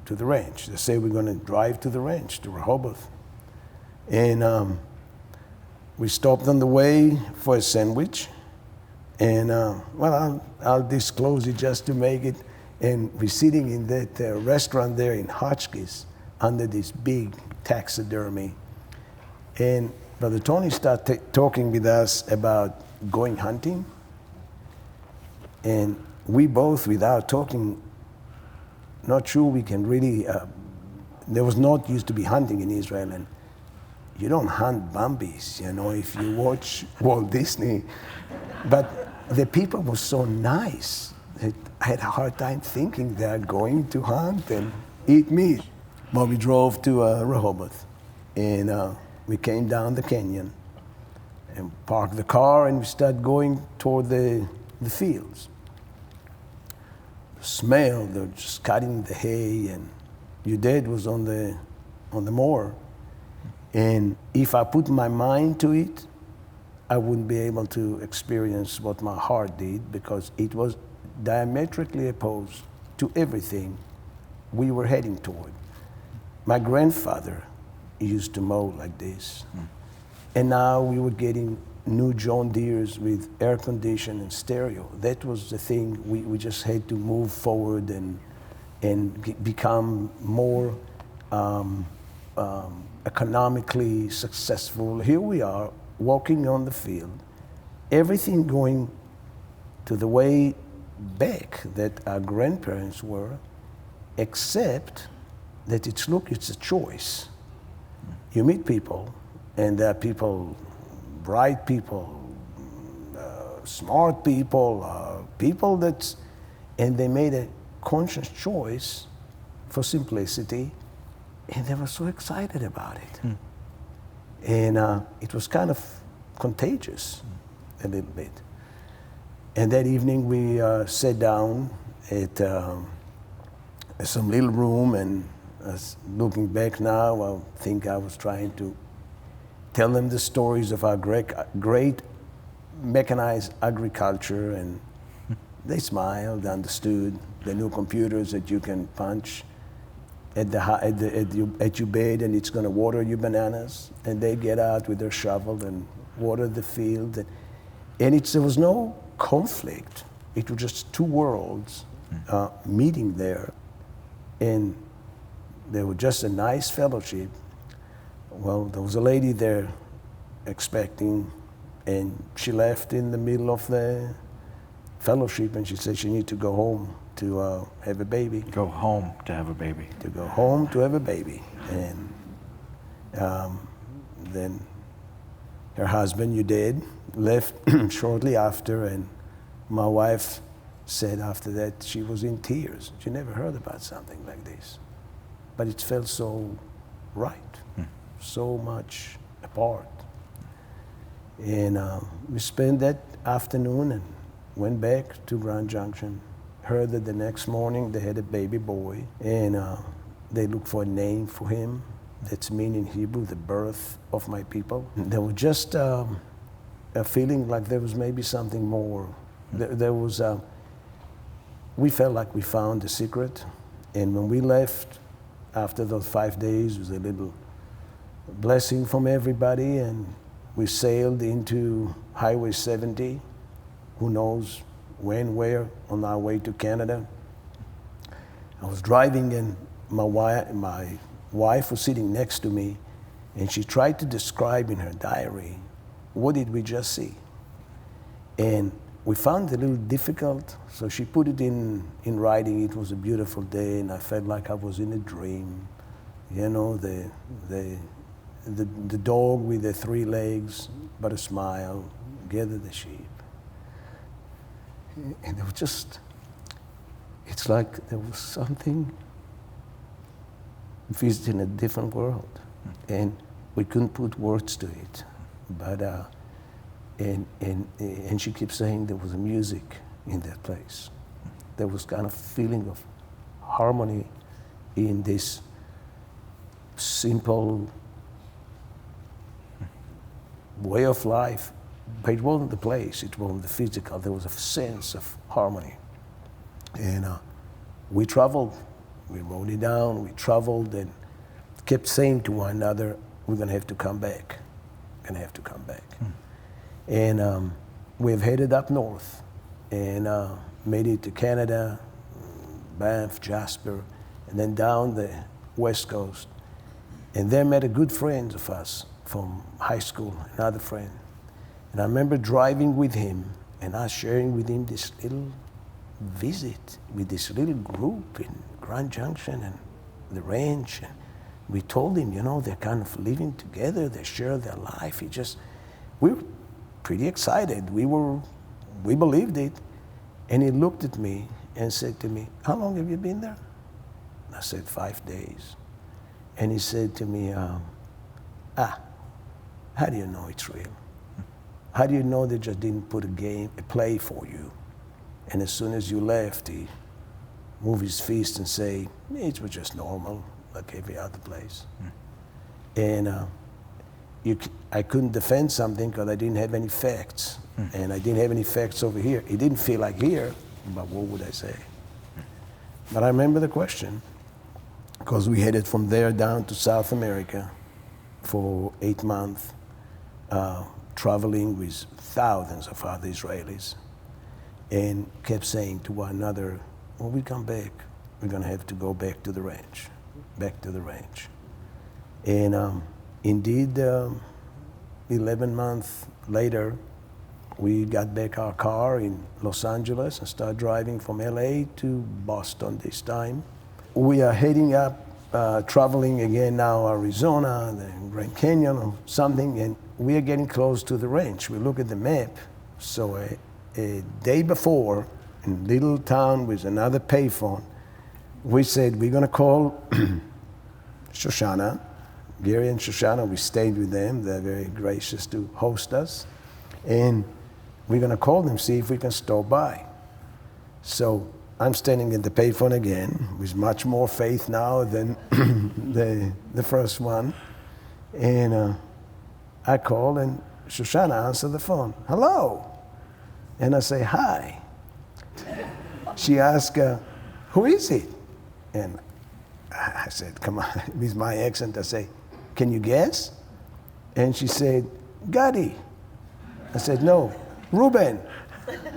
to the ranch. They say we're going to drive to the ranch, to Rehoboth. And we stopped on the way for a sandwich, and well, I'll disclose it just to make it. And we're sitting in that restaurant there in Hotchkiss under this big taxidermy. And Brother Tony started talking with us about going hunting. And we both, without talking, not sure we can really, there was not used to be hunting in Israel, and you don't hunt Bambis, if you watch Walt Disney. But the people were so nice that I had a hard time thinking they are going to hunt and eat meat. Well, we drove to Rehoboth, and we came down the canyon and parked the car, and we started going toward the fields. The smell, they're just cutting the hay, and your dad was on the mower. And if I put my mind to it, I wouldn't be able to experience what my heart did, because it was diametrically opposed to everything we were heading toward. My grandfather used to mow like this. And now we were getting new John Deeres with air conditioning and stereo. That was the thing. We just had to move forward and become more economically successful. Here we are, walking on the field, everything going to the way back that our grandparents were, except that it's a choice. You meet people, and there are people, bright people, smart people, people and they made a conscious choice for simplicity, and they were so excited about it. And it was kind of contagious a little bit. And that evening we sat down at some little room, and looking back now, I think I was trying to tell them the stories of our great mechanized agriculture, and they smiled, understood the new computers that you can punch at your bed, and it's going to water your bananas, and they get out with their shovel and water the field, and there was no conflict. It was just two worlds meeting there, and there was just a nice fellowship. Well, there was a lady there expecting, and she left in the middle of the fellowship, and she said she needed to go home to have a baby. Go home to have a baby. To go home to have a baby. And then her husband, your dad, left shortly after, and my wife said after that she was in tears. She never heard about something like this. But it felt so right, so much apart. And we spent that afternoon and went back to Grand Junction. Heard that the next morning they had a baby boy, and they looked for a name for him. That's mean in Hebrew, the birth of my people. There was just a feeling like there was maybe something more. We felt like we found the secret, and when we left after those 5 days, it was a little blessing from everybody, and we sailed into Highway 70. Who knows when, where, on our way to Canada. I was driving, and my wife was sitting next to me, and she tried to describe in her diary, what did we just see? And we found it a little difficult, so she put it in writing. It was a beautiful day, and I felt like I was in a dream. The dog with the 3 legs, but a smile, gather the sheep. And it was just, it's like there was something visiting a different world, and we couldn't put words to it. But and she keeps saying there was a music in that place. There was kind of feeling of harmony in this simple way of life. But it wasn't the place, it wasn't the physical. There was a sense of harmony. And we traveled, we wrote it down, we traveled, and kept saying to one another, we're going to have to come back. Going to have to come back. And we've headed up north and made it to Canada, Banff, Jasper, and then down the west coast. And there met a good friend of us from high school, another friend. And I remember driving with him and us sharing with him this little visit with this little group in Grand Junction and the ranch. And we told him, they're kind of living together, they share their life. We were pretty excited. We believed it. And he looked at me and said to me, how long have you been there? I said, 5 days. And he said to me, how do you know it's real? How do you know they just didn't put a play for you? And as soon as you left, he moved his fist and say, it was just normal, like every other place. And I couldn't defend something because I didn't have any facts. And I didn't have any facts over here. It didn't feel like here, but what would I say? But I remember the question, because we headed from there down to South America for 8 months, traveling with thousands of other Israelis, and kept saying to one another, when we come back, we're going to have to go back to the ranch. And indeed, 11 months later, we got back our car in Los Angeles and started driving from LA to Boston this time. We are heading up, traveling again now Arizona, the Grand Canyon or something, and we are getting close to the ranch. We look at the map. So a day before, in a little town with another payphone, we said we're going to call Shoshana. Gary and Shoshana, we stayed with them. They're very gracious to host us. And we're going to call them, see if we can stop by. So I'm standing at the payphone again with much more faith now than the first one. And I call and Shoshana answered the phone. Hello. And I say, hi. She asked, who is it? And I said, come on, with my accent, I say, can you guess? And she said, Gadi. I said, no. Reuben.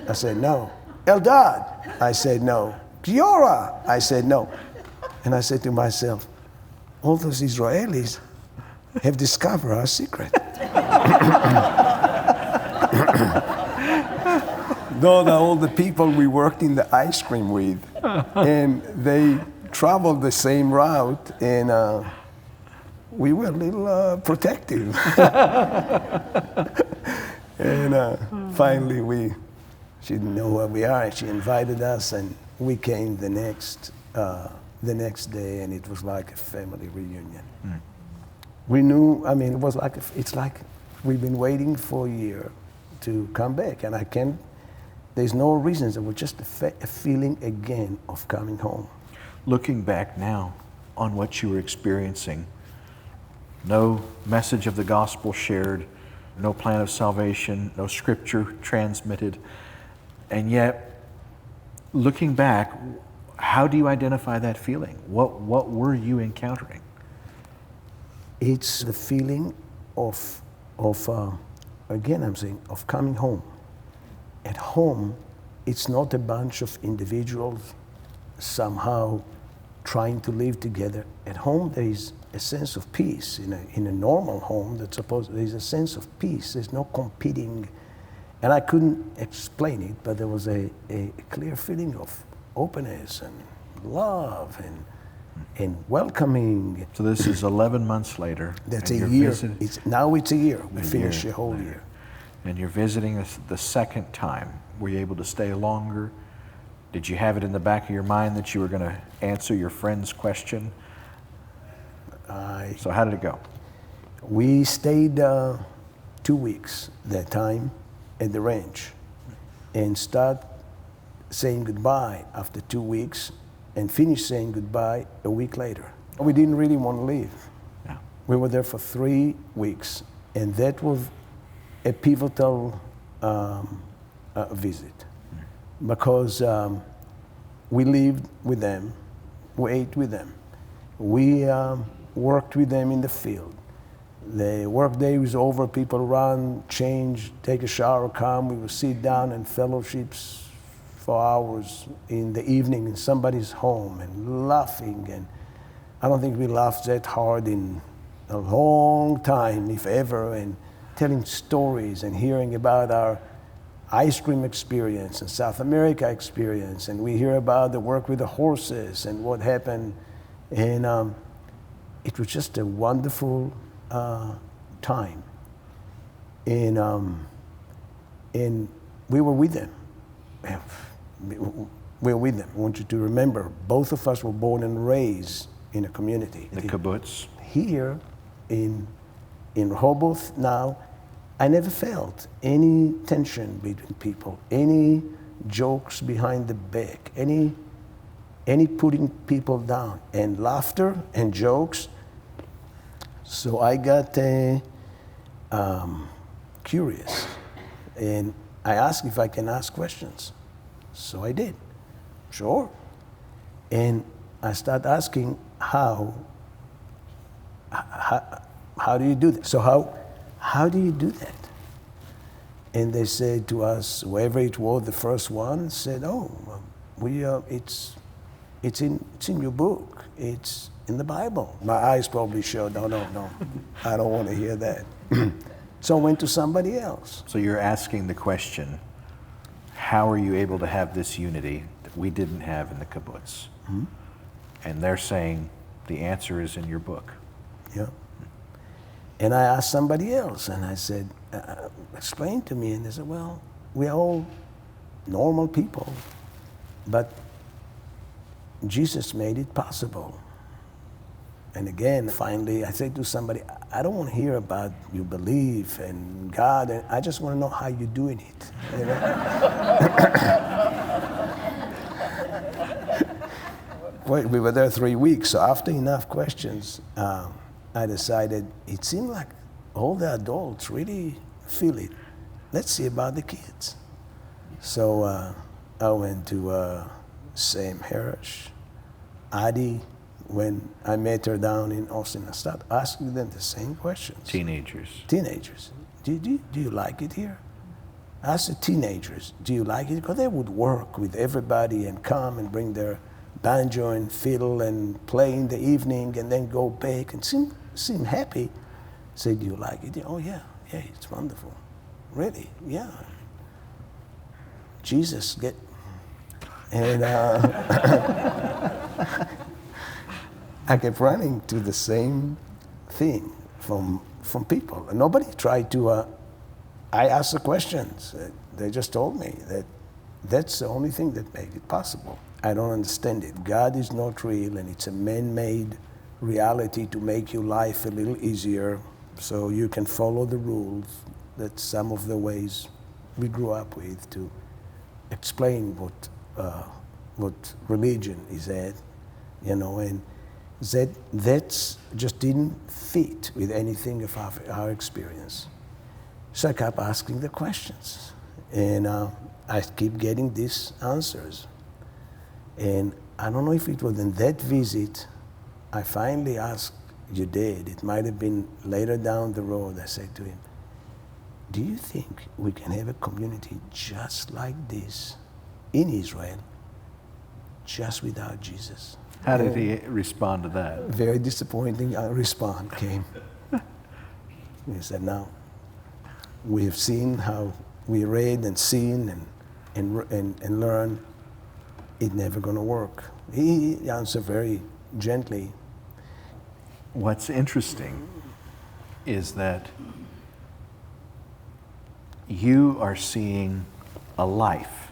I said, no. Eldad. I said, no. Giora. I said, no. And I said to myself, all those Israelis have discovered our secret. Those are all the people we worked in the ice cream with. And they traveled the same route, and we were a little protective. And finally, she didn't know where we are. She invited us, and we came the next day, and it was like a family reunion. We knew, it was like, it's like we've been waiting for a year to come back, and there's no reasons. It was just a feeling again of coming home. Looking back now on what you were experiencing, no message of the gospel shared, no plan of salvation, no scripture transmitted, and yet, looking back, how do you identify that feeling? What were you encountering? It's the feeling of again, I'm saying, of coming home. At home, it's not a bunch of individuals somehow trying to live together. At home, there is a sense of peace. In a normal home, there's a sense of peace. There's no competing. And I couldn't explain it, but there was a clear feeling of openness and love and welcoming. So this is 11 months later. That's a year. Now it's a year. We finished a whole year. And you're visiting the second time. Were you able to stay longer? Did you have it in the back of your mind that you were going to answer your friend's question? So how did it go? We stayed 2 weeks that time at the ranch and start saying goodbye after 2 weeks and finish saying goodbye a week later. We didn't really want to leave. Yeah. We were there for 3 weeks, and that was a pivotal visit because we lived with them, we ate with them, we worked with them in the field. The work day was over, people run, change, take a shower, come, we would sit down and fellowships for hours in the evening in somebody's home and laughing. And I don't think we laughed that hard in a long time, if ever, and telling stories and hearing about ice cream experience and South America experience, and we hear about the work with the horses and what happened. And it was just a wonderful time. And we were with them. We were with them. I want you to remember, both of us were born and raised in a community. The kibbutz. Here in Rehoboth now, I never felt any tension between people, any jokes behind the back, any putting people down, and laughter and jokes. So I got curious, and I asked if I can ask questions. So I did. Sure. And I started asking how do you do that? So how do you do that? And they said to us, whoever it was, the first one said, it's in your book. It's in the Bible. My eyes probably showed, no, I don't want to hear that. So I went to somebody else. So you're asking the question, how are you able to have this unity that we didn't have in the kibbutz? Mm-hmm. And they're saying the answer is in your book. Yeah. And I asked somebody else, and I said, explain to me. And they said, well, we're all normal people, but Jesus made it possible. And again, finally, I said to somebody, I don't want to hear about your belief and God. And I just want to know how you're doing it. You know? Well, we were there 3 weeks, so after enough questions, I decided it seemed like all the adults really feel it. Let's see about the kids. So I went to Sam Harris, Adi. When I met her down in Austin, I started asking them the same questions. Teenagers. Do you like it here? I asked the teenagers, do you like it? Because they would work with everybody and come and bring their banjo and fiddle and play in the evening and then go back and seem happy. I said, do you like it? Oh yeah, it's wonderful. Really? Yeah. Jesus, and I kept running to the same thing from people. And nobody tried to, I asked the questions. They just told me that that's the only thing that made it possible. I don't understand it. God is not real, and it's a man-made reality to make your life a little easier so you can follow the rules. That's some of the ways we grew up with to explain what religion is at, you know, and that just didn't fit with anything of our experience. So I kept asking the questions, and I keep getting these answers. And I don't know if it was in that visit, I finally asked your dad, it might have been later down the road, I said to him, do you think we can have a community just like this in Israel, just without Jesus? How did he respond to that? Very disappointing response came. He said, no, we have seen how we read and seen and learned. It's never going to work. He answered very gently. What's interesting is that you are seeing a life.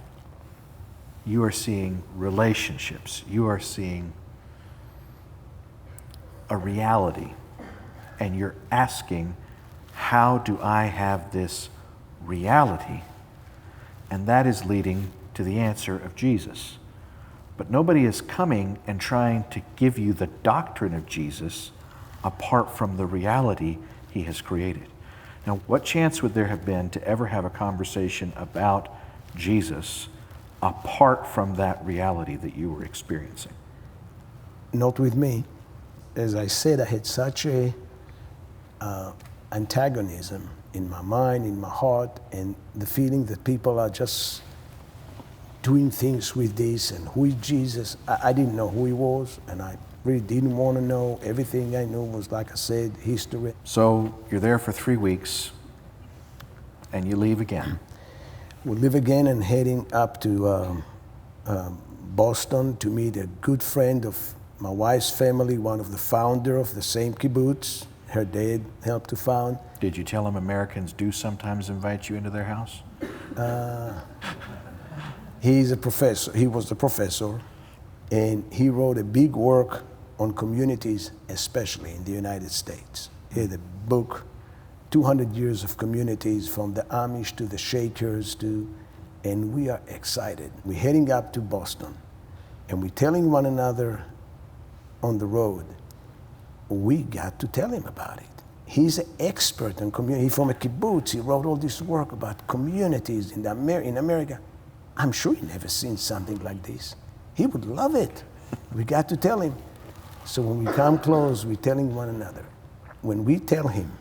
You are seeing relationships. You are seeing a reality. And you're asking, how do I have this reality? And that is leading to the answer of Jesus. But nobody is coming and trying to give you the doctrine of Jesus apart from the reality he has created. Now, what chance would there have been to ever have a conversation about Jesus apart from that reality that you were experiencing? Not with me. As I said, I had such a antagonism in my mind, in my heart, and the feeling that people are just doing things with this, and who is Jesus? I didn't know who he was, and I really didn't want to know. Everything I knew was, like I said, history. So you're there for 3 weeks, and you leave again. we leave again and heading up to Boston to meet a good friend of my wife's family, one of the founder of the same kibbutz. Her dad helped to found. Did you tell him Americans do sometimes invite you into their house? He's a professor. He was a professor, and he wrote a big work on communities, especially in the United States. He had a book, 200 years of communities, from the Amish to the Shakers and we are excited. We're heading up to Boston, and we're telling one another on the road, we got to tell him about it. He's an expert in community. He's from a kibbutz. He wrote all this work about communities in America. I'm sure he never seen something like this. He would love it. We got to tell him. So when we come close, we're telling one another. When we tell him,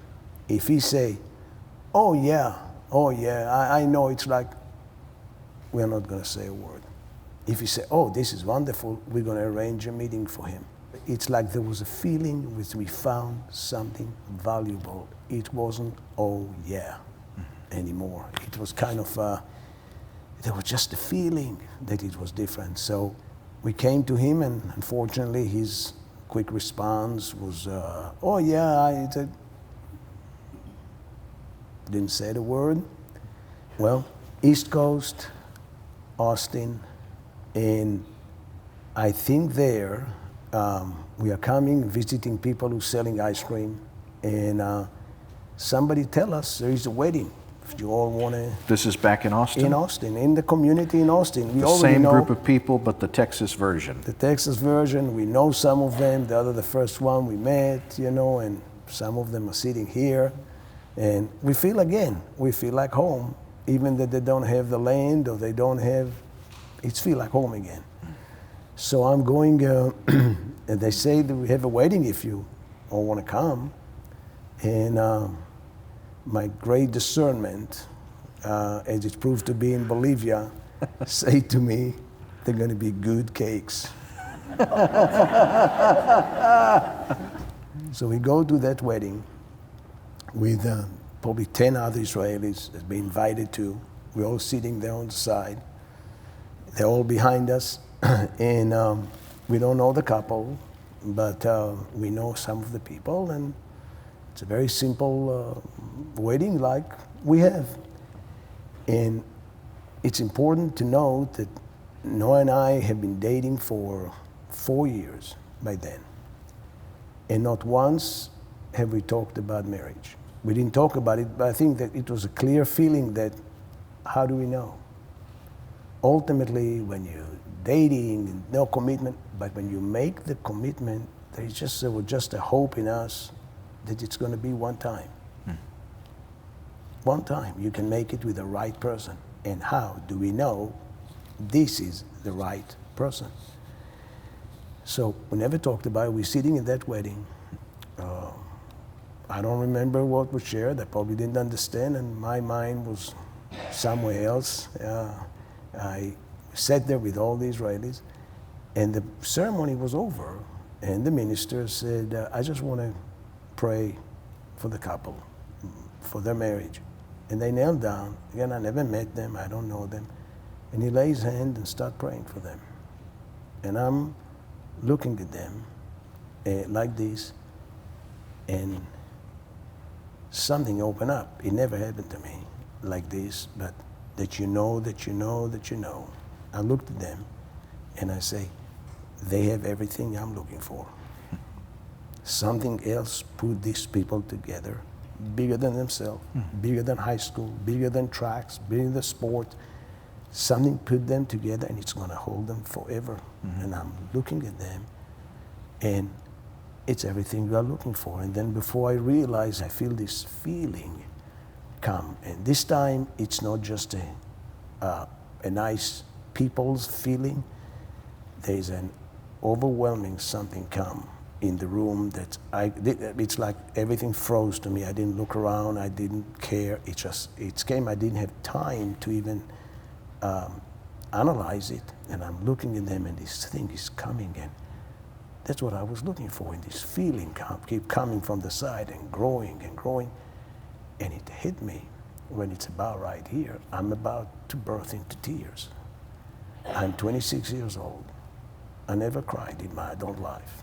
if he say, oh yeah, I know, it's like, we're not going to say a word. If he say, oh, this is wonderful, we're going to arrange a meeting for him. It's like there was a feeling which we found something valuable. It wasn't, oh yeah, anymore. It was kind of, there was just a feeling that it was different. So we came to him, and unfortunately his quick response was, oh yeah, didn't say the word. Well, East Coast, Austin, and I think there, we are coming, visiting people who are selling ice cream, and somebody tell us there is a wedding. If you all want to. This is back in Austin? In Austin, in the community in Austin. We the already same know group of people, but the Texas version. the Texas version. We know some of them. The first one we met, and some of them are sitting here. And we feel like home, even that they don't have the land or they don't have, it feels like home again. So I'm going, and they say that we have a wedding if you all want to come. And my great discernment, as it proved to be in Bolivia, say to me, they're going to be good cakes. So we go to that wedding with probably 10 other Israelis that we invited to. We're all sitting there on the side. They're all behind us. And we don't know the couple, but we know some of the people, and it's a very simple wedding like we have. And it's important to note that Noah and I have been dating for 4 years by then. And not once have we talked about marriage. We didn't talk about it, but I think that it was a clear feeling that, how do we know? Ultimately, when you're dating, no commitment, but when you make the commitment, there was just a hope in us that it's going to be one time. One time you can make it with the right person. And how do we know this is the right person? So we never talked about it. We're sitting in that wedding. I don't remember what was shared. I probably didn't understand, and my mind was somewhere else. I sat there with all the Israelis, and the ceremony was over, and the minister said, I just want to pray for the couple, for their marriage. And they knelt down. Again, I never met them. I don't know them. And he laid his hand and started praying for them. And I'm looking at them like this, and something opened up. It never happened to me like this, but that you know. I looked at them and I say, they have everything I'm looking for. Something else put these people together, bigger than themselves, bigger than high school, bigger than tracks, bigger than sport. Something put them together, and it's going to hold them forever. And I'm looking at them, and it's everything we are looking for. And then before I realize, I feel this feeling come. And this time, it's not just a nice people's feeling. There's an overwhelming something come in the room that it's like everything froze to me. I didn't look around. I didn't care. It came. I didn't have time to even analyze it. And I'm looking at them, and this thing is coming, and that's what I was looking for. And this feeling keep coming from the side and growing, and it hit me. when it's about right here, I'm about to burst into tears. I'm 26 years old. I never cried in my adult life.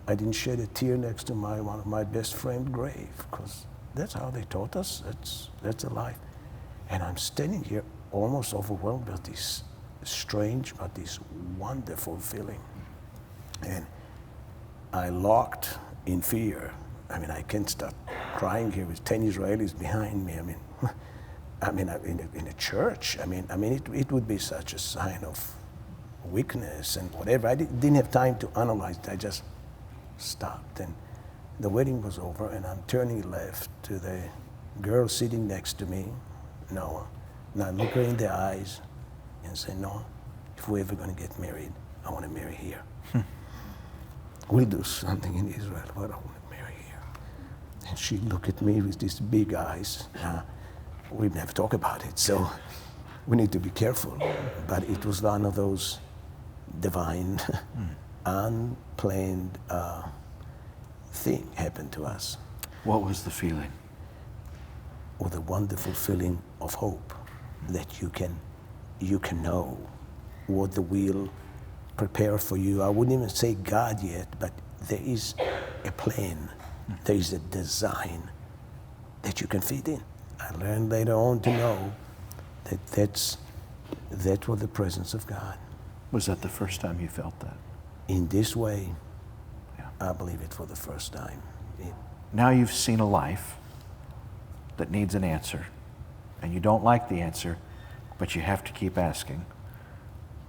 I didn't shed a tear next to one of my best friend's grave, because that's how they taught us. That's a life. And I'm standing here almost overwhelmed with this strange but this wonderful feeling. And I locked in fear. I mean, I can't start crying here with 10 Israelis behind me. In a church. It would be such a sign of weakness and whatever. I didn't have time to analyze it. I just stopped, and the wedding was over, and I'm turning left to the girl sitting next to me, Noah. And I look her in the eyes and say, Noah, if we're ever going to get married, I want to marry here. We'll do something in Israel, but I want to marry here. And she looked at me with these big eyes. We've never talked about it, so we need to be careful. But it was one of those divine, unplanned thing happened to us. What was the feeling? With a wonderful feeling of hope that you can know what the will prepare for you. I wouldn't even say God yet, but there is a plan, there is a design that you can fit in. I learned later on to know that was the presence of God. Was that the first time you felt that? In this way, Yeah. I believe it for the first time. Now you've seen a life that needs an answer, and you don't like the answer, but you have to keep asking.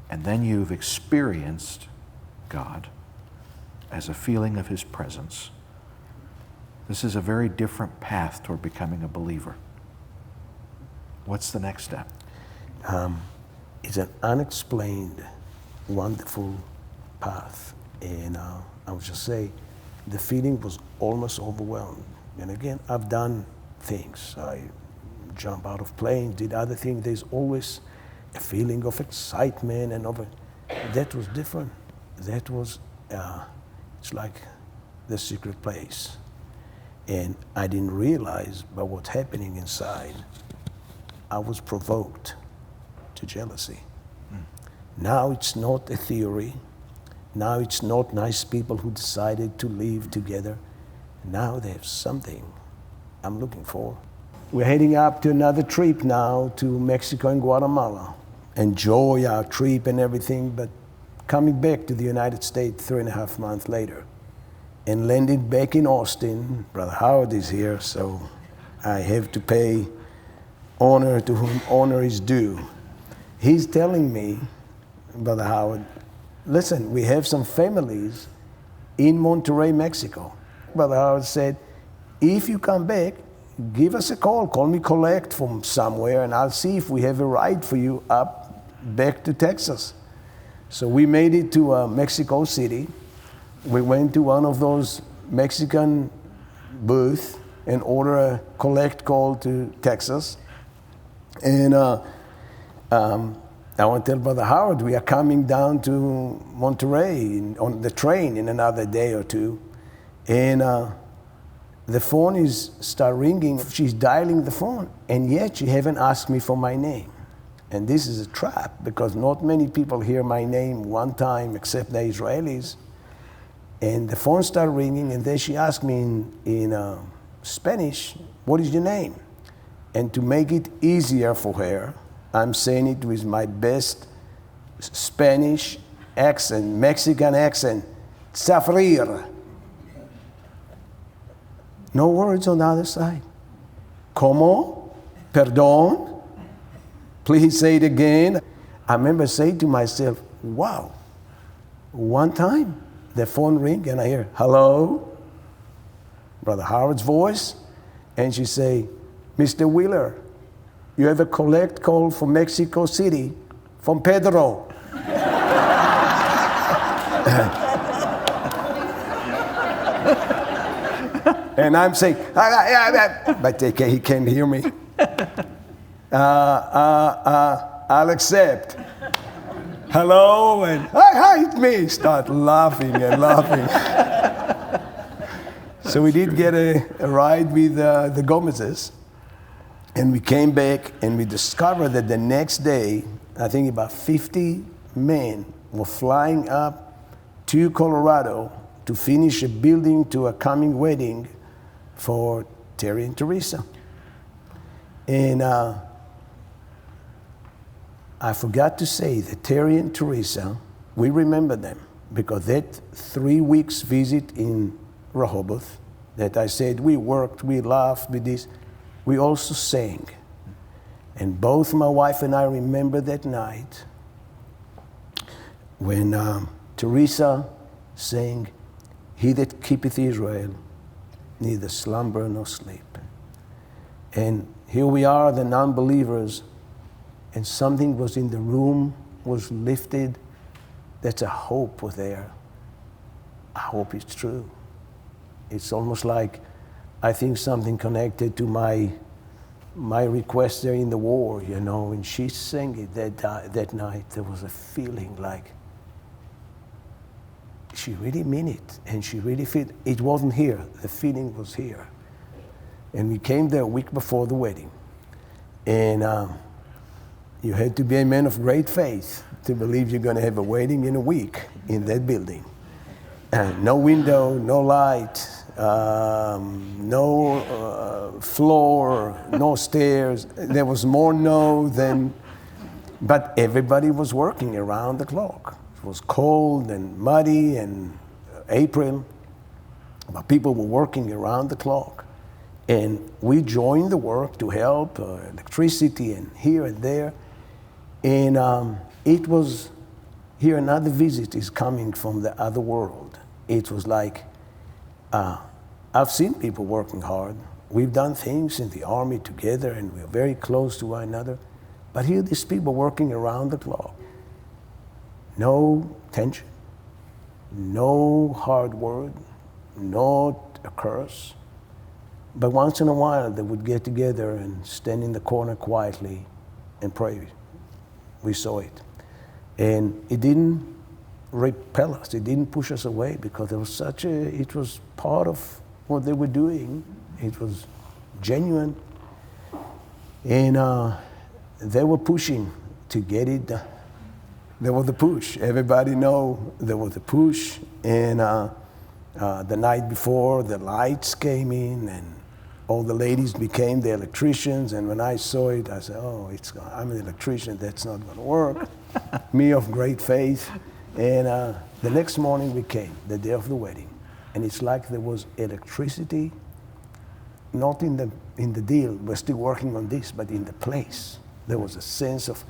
And then you've experienced God as a feeling of His presence. This is a very different path toward becoming a believer. What's the next step? It's an unexplained, wonderful path. And I would just say, the feeling was almost overwhelmed. And again, I've done things. I jump out of planes, did other things. There's always a feeling of excitement and that was different. That was, it's like the secret place. And I didn't realize by what's happening inside, I was provoked to jealousy. Now it's not a theory. Now it's not nice people who decided to live together. Now they have something I'm looking for. We're heading up to another trip now to Mexico and Guatemala. Enjoy our trip and everything, but coming back to the United States 3.5 months later and landing back in Austin. Brother Howard is here, so I have to pay honor to whom honor is due. He's telling me, Brother Howard, listen, we have some families in Monterrey, Mexico. Brother Howard said, if you come back, give us a call me collect from somewhere, and I'll see if we have a ride for you up back to Texas. So we made it to Mexico City. We went to one of those Mexican booths and ordered a collect call to Texas. And I want to tell Brother Howard, we are coming down to Monterrey on the train in another day or two. And the phone start ringing. She's dialing the phone, and yet she haven't asked me for my name. And this is a trap, because not many people hear my name one time except the Israelis. And the phone started ringing, and then she asked me in Spanish, what is your name? And to make it easier for her, I'm saying it with my best Spanish accent, Mexican accent, Tsafrir. No words on the other side. Como? Perdón? Please say it again. I remember saying to myself, wow. One time, the phone rings and I hear, hello? Brother Howard's voice. And she say, Mr. Wheeler, you have a collect call from Mexico City from Pedro. And I'm saying, but he can't hear me. I'll accept. Hello, and hi, it's me. Start laughing and laughing. So we did get a ride with the Gomez's. And we came back and we discovered that the next day, I think about 50 men were flying up to Colorado to finish a building to a coming wedding for Terry and Teresa. And I forgot to say that Terry and Teresa, we remember them because that 3 weeks visit in Rehoboth that I said we worked, we laughed with this, we also sang. And both my wife and I remember that night when Teresa sang, "He that keepeth Israel, neither slumber nor sleep." And here we are, the non-believers, and something was in the room, was lifted. That's a hope was there. I hope it's true. It's almost like, I think something connected to my request there in the war, you know, when she sang it that night, there was a feeling like she really meant it, and she really felt it wasn't here. The feeling was here. And we came there a week before the wedding. And you had to be a man of great faith to believe you're going to have a wedding in a week in that building. No window, no light, no floor, no stairs. There was more no than, but everybody was working around the clock. It was cold and muddy and April, but people were working around the clock. And we joined the work to help, electricity and here and there. And it was, here another visit is coming from the other world. It was like, I've seen people working hard. We've done things in the army together and we're very close to one another. But here these people working around the clock. No tension, no hard word, not a curse. But once in a while they would get together and stand in the corner quietly and pray. We saw it. And it didn't repel us, it didn't push us away because there was it was part of what they were doing. It was genuine. And they were pushing to get it done. There was the push. Everybody know there was a push. And the night before, the lights came in and all the ladies became the electricians. And when I saw it, I said, oh, I'm an electrician. That's not going to work. Me of great faith. And the next morning we came, the day of the wedding. And it's like there was electricity, not in the deal. We're still working on this, but in the place. There was a sense of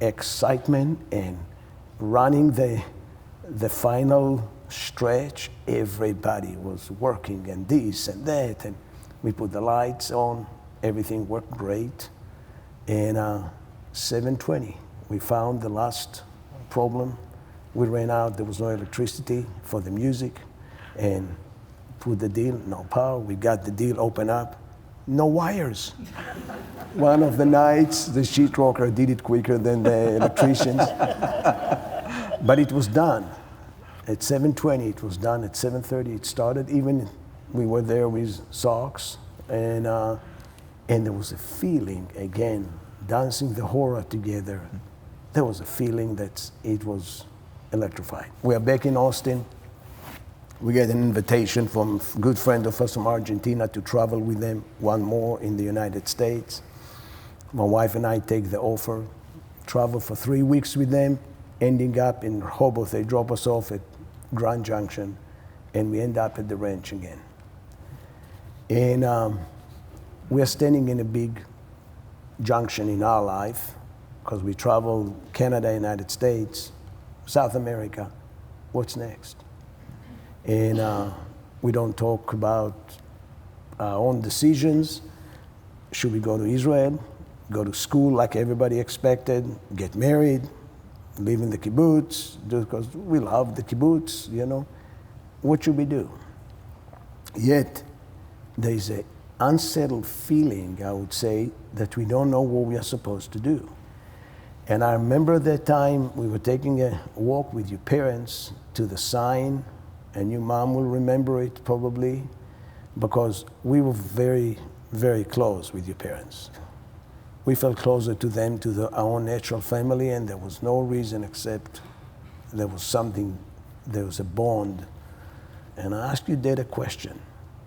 excitement and running the final stretch. Everybody was working and this and that. And we put the lights on. Everything worked great. And 7:20, we found the last problem. We ran out. There was no electricity for the music. And put the deal, no power. We got the deal open up. No wires. One of the nights, the sheetrocker did it quicker than the electricians. But it was done. At 7:20, it was done. At 7:30, it started. Even we were there with socks. And there was a feeling, again, dancing the horror together. There was a feeling that it was electrifying. We are back in Austin. We get an invitation from a good friend of us from Argentina to travel with them, one more in the United States. My wife and I take the offer, travel for 3 weeks with them, ending up in Rehoboth. They drop us off at Grand Junction, and we end up at the ranch again. And we're standing in a big junction in our life, because we travel Canada, United States, South America. What's next? And we don't talk about our own decisions. Should we go to Israel, go to school like everybody expected, get married, live in the kibbutz, because we love the kibbutz, you know? What should we do? Yet, there is an unsettled feeling, I would say, that we don't know what we are supposed to do. And I remember that time we were taking a walk with your parents to the sign, and your mom will remember it probably, because we were very very close with your parents. We felt closer to them, to our own natural family, and there was no reason except there was a bond. And I asked you Dad a question,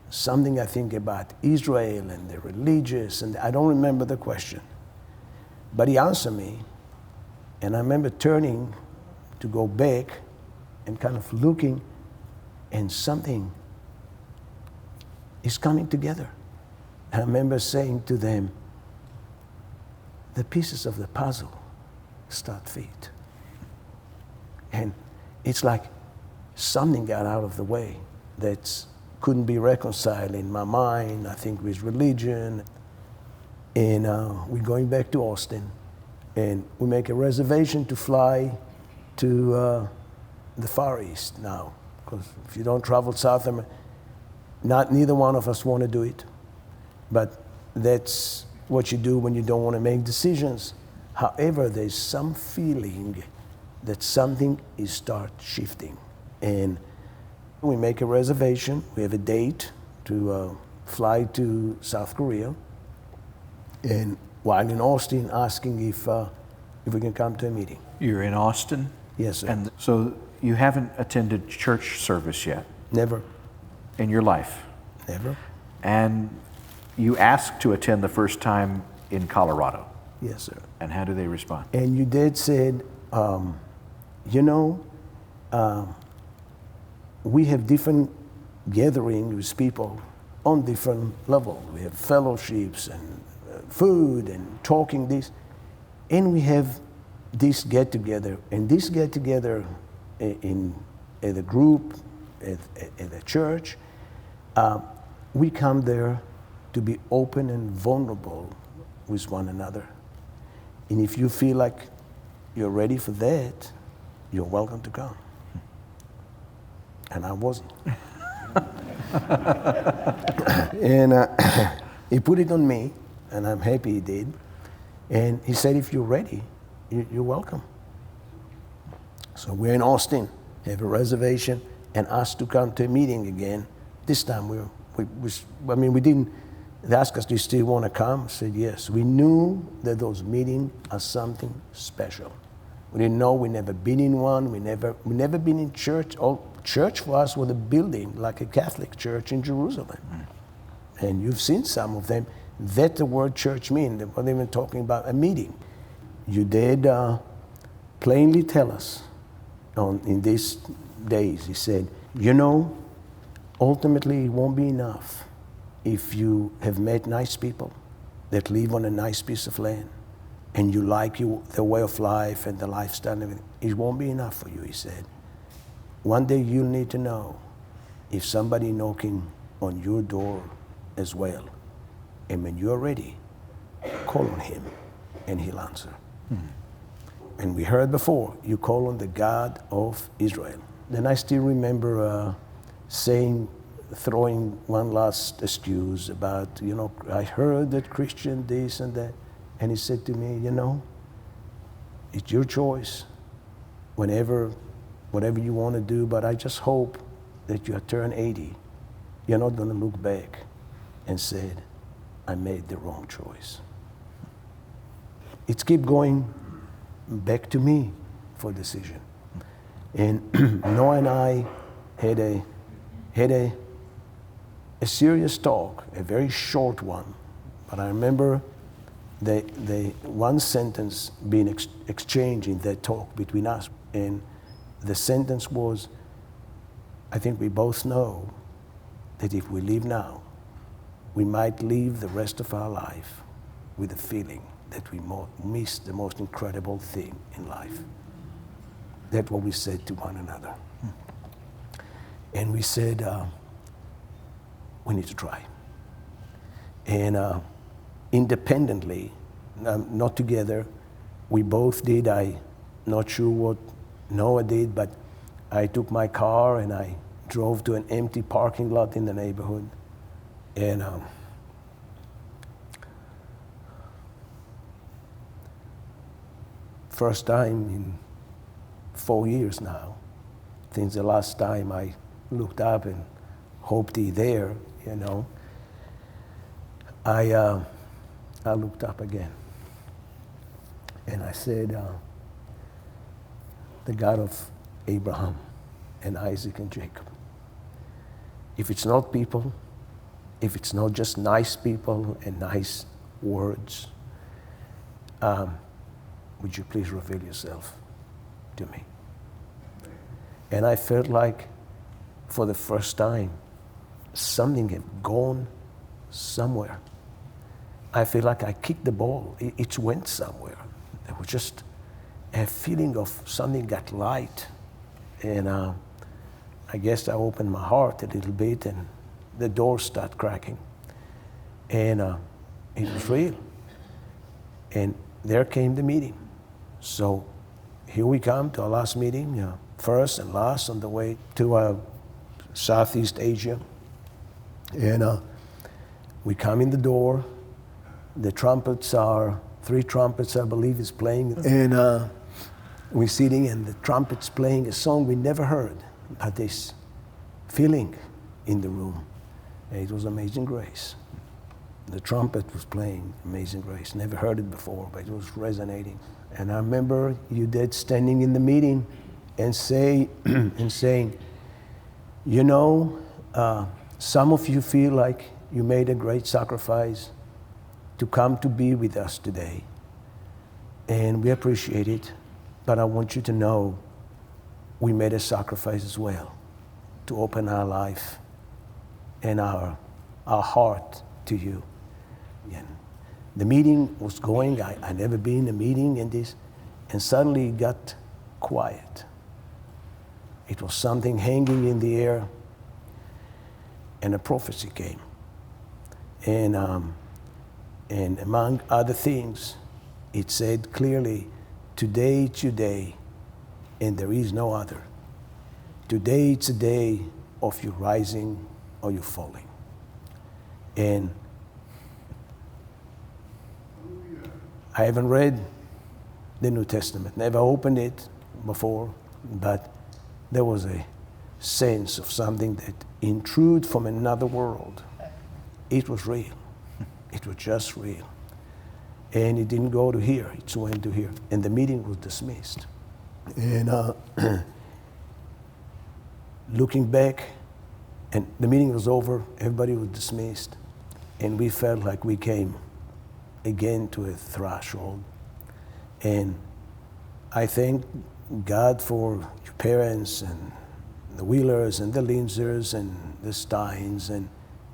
something I think about Israel and the religious, and I don't remember the question. But he answered me, and I remember turning to go back and kind of looking, and something is coming together. I remember saying to them, the pieces of the puzzle start fit. And it's like something got out of the way that couldn't be reconciled in my mind, I think, with religion. And we're going back to Austin, and we make a reservation to fly to the Far East now, because if you don't travel South America, neither one of us want to do it, but that's what you do when you don't want to make decisions. However, there's some feeling that something is start shifting, and we make a reservation. We have a date to fly to South Korea, and while in Austin, asking if we can come to a meeting. You're in Austin? Yes, sir. And so you haven't attended church service yet? Never. In your life? Never. And you asked to attend the first time in Colorado? Yes, sir. And how do they respond? And your dad said, we have different gatherings with people on different levels. We have fellowships and food and talking this, and we have this get together. And this get together at a group, at a church, we come there to be open and vulnerable with one another. And if you feel like you're ready for that, you're welcome to come. And I wasn't. And he put it on me, and I'm happy he did. And he said, if you're ready, you're welcome. So we're in Austin, have a reservation, and asked to come to a meeting again. This time we didn't. They asked us, do you still want to come? I said, yes. We knew that those meetings are something special. We didn't know, we never been in one, we never been in church. Church for us was a building, like a Catholic church in Jerusalem. And you've seen some of them. That's the word church means. They weren't even talking about a meeting. You did plainly tell us in these days, he said, ultimately it won't be enough if you have met nice people that live on a nice piece of land and you like the way of life and the lifestyle and everything. It won't be enough for you, he said. One day you'll need to know if somebody knocking on your door as well. And when you're ready, call on him and he'll answer. And we heard before, you call on the God of Israel. Then I still remember throwing one last excuse about, I heard that Christian this and that. And he said to me, it's your choice, whatever you want to do, but I just hope that you turn 80. You're not going to look back and say, I made the wrong choice. It's keep going back to me for decision. And Noah and I had a serious talk, a very short one, but I remember the one sentence being exchanged in that talk between us, and the sentence was, I think we both know that if we live now, we might live the rest of our life with the feeling that we missed the most incredible thing in life. That's what we said to one another. And we said, we need to try. And independently, not together, we both did. I'm not sure what Noah did, but I took my car and I drove to an empty parking lot in the neighborhood. And first time in 4 years now, since the last time I looked up and hoped he's there, I looked up again. And I said, the God of Abraham and Isaac and Jacob. If it's not people, if it's not just nice people and nice words, would you please reveal yourself to me? And I felt like, for the first time, something had gone somewhere. I feel like I kicked the ball. It went somewhere. There was just a feeling of something got light. And I guess I opened my heart a little bit and the doors started cracking. And it was real. And there came the meeting. So here we come to our last meeting, first and last on the way to Southeast Asia. And we come in the door. The trumpets are, 3 trumpets I believe is playing. And we're sitting and the trumpets playing a song we never heard, but this feeling in the room. And it was Amazing Grace. The trumpet was playing Amazing Grace. Never heard it before, but it was resonating. And I remember you did standing in the meeting and saying, you know, some of you feel like you made a great sacrifice to come to be with us today. And we appreciate it, but I want you to know we made a sacrifice as well to open our life and our heart to you. And the meeting was going, I never been in a meeting in this, and suddenly it got quiet. It was something hanging in the air, and a prophecy came. And among other things, it said clearly, today it's your day, and there is no other. Today it's a day of your rising or your falling. And I haven't read the New Testament, never opened it before, but there was a sense of something that intrude from another world. It was real. It was just real. And it didn't go to here, it went to here. And the meeting was dismissed. And looking back, and the meeting was over, everybody was dismissed. And we felt like we came again to a threshold. And I thank God for your parents and the Wheelers and the Linzers and the Steins and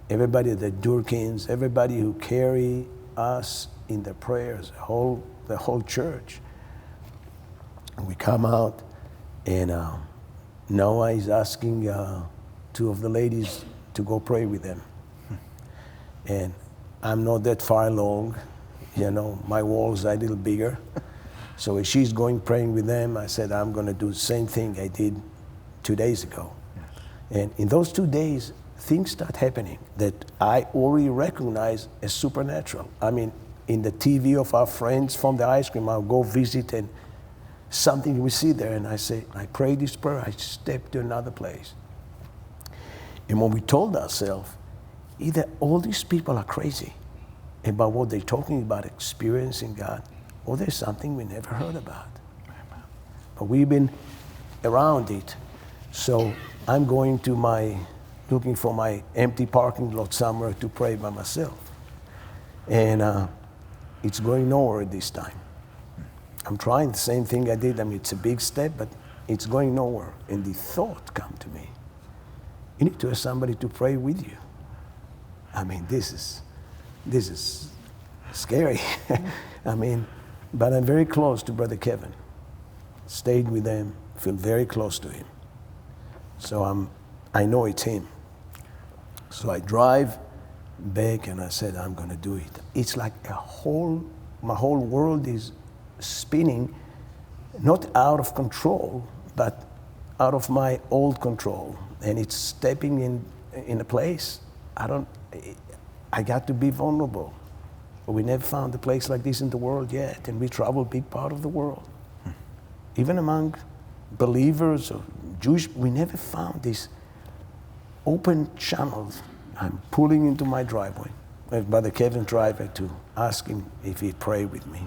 everybody, the Durkins, everybody who carry us in their prayers, the whole church. And we come out, and Noah is asking 2 of the ladies to go pray with them. And I'm not that far along, you know, my walls are a little bigger. So as she's going praying with them, I said, I'm going to do the same thing I did 2 days ago. And in those 2 days, things start happening that I already recognize as supernatural. I mean, in the TV of our friends from the ice cream, I'll go visit and something we see there, and I say, I pray this prayer, I step to another place. And when we told ourselves, either all these people are crazy about what they're talking about, experiencing God, or there's something we never heard about. But we've been around it. So I'm going to looking for my empty parking lot somewhere to pray by myself. And it's going nowhere this time. I'm trying the same thing I did. I mean, it's a big step, but it's going nowhere. And the thought come to me, you need to have somebody to pray with you. I mean, this is scary. I mean, but I'm very close to Brother Kevin. Stayed with them, feel very close to him. So I know it's him. So I drive back and I said, I'm going to do it. It's like my whole world is spinning, not out of control, but out of my old control. And it's stepping in a place, I got to be vulnerable. But we never found a place like this in the world yet. And we travel a big part of the world. Even among believers or Jewish, we never found this open channels. I'm pulling into my driveway. Brother Kevin's driver to ask him if he'd pray with me.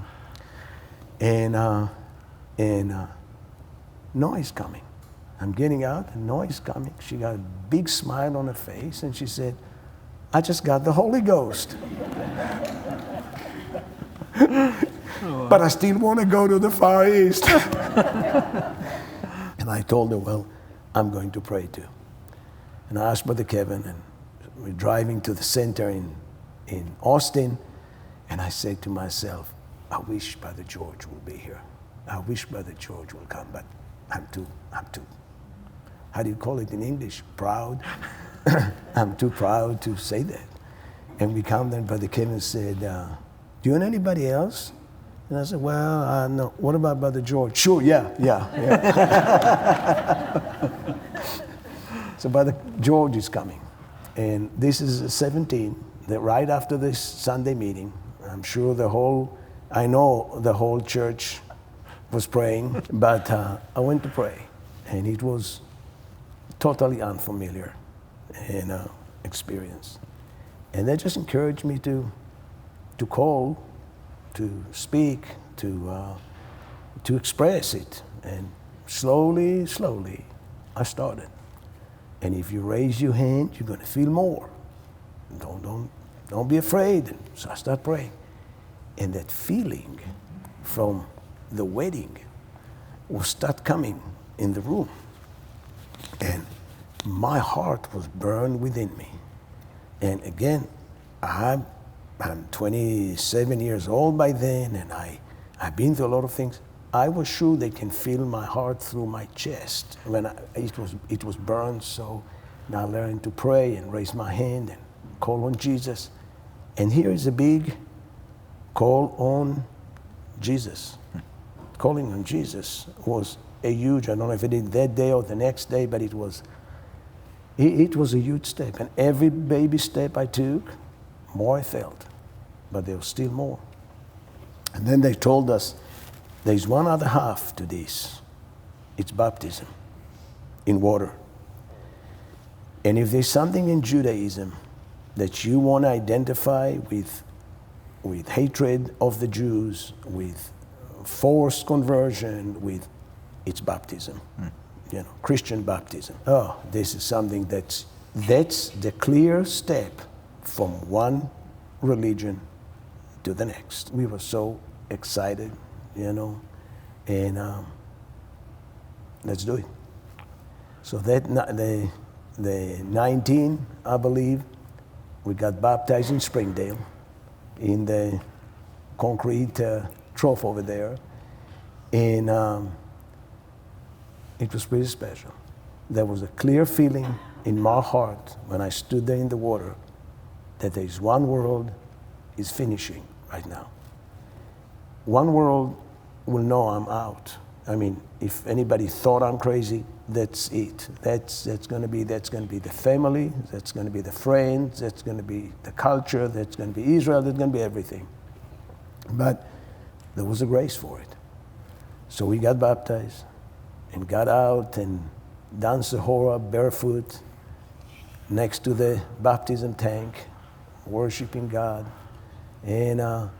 And Noah's coming. I'm getting out, and Noah's coming. She got a big smile on her face, and she said, I just got the Holy Ghost. But I still want to go to the Far East. And I told her, well, I'm going to pray too. And I asked Brother Kevin, and we're driving to the center in Austin, and I said to myself, I wish Brother George will be here. I wish Brother George will come, but I'm too, how do you call it in English? Proud? I'm too proud to say that. And we come there, and Brother Kevin said, do you want anybody else? And I said, well, no. What about Brother George? Sure, yeah. So Brother George is coming. And this is 17, that right after this Sunday meeting, I'm sure I know the whole church was praying, but I went to pray. And it was totally unfamiliar experience. And that just encouraged me to call, to speak, to express it. And slowly, I started. And if you raise your hand, you're going to feel more. Don't be afraid. So I start praying. And that feeling from the wedding will start coming in the room. And my heart was burned within me. And again, I'm 27 years old by then, and I've been through a lot of things. I was sure they can feel my heart through my chest when it was burned. So now I learned to pray and raise my hand and call on Jesus. And here is a big call on Jesus. Calling on Jesus was a huge, I don't know if it did that day or the next day, but it was a huge step. And every baby step I took, more I felt. But there was still more. And then they told us, there's one other half to this. It's baptism in water. And if there's something in Judaism that you want to identify with hatred of the Jews, with forced conversion, it's baptism. Christian baptism. Oh, this is something that's the clear step from one religion to the next. We were so excited, and let's do it. So the 19, I believe, we got baptized in Springdale in the concrete trough over there, and it was pretty special. There was a clear feeling in my heart when I stood there in the water that there's one world is finishing right now. One world will know I'm out. I mean, if anybody thought I'm crazy, that's it. That's going to be the family, that's going to be the friends, that's going to be the culture, that's going to be Israel, that's going to be everything. But there was a grace for it. So we got baptized and got out and danced the hora barefoot next to the baptism tank, worshiping God, and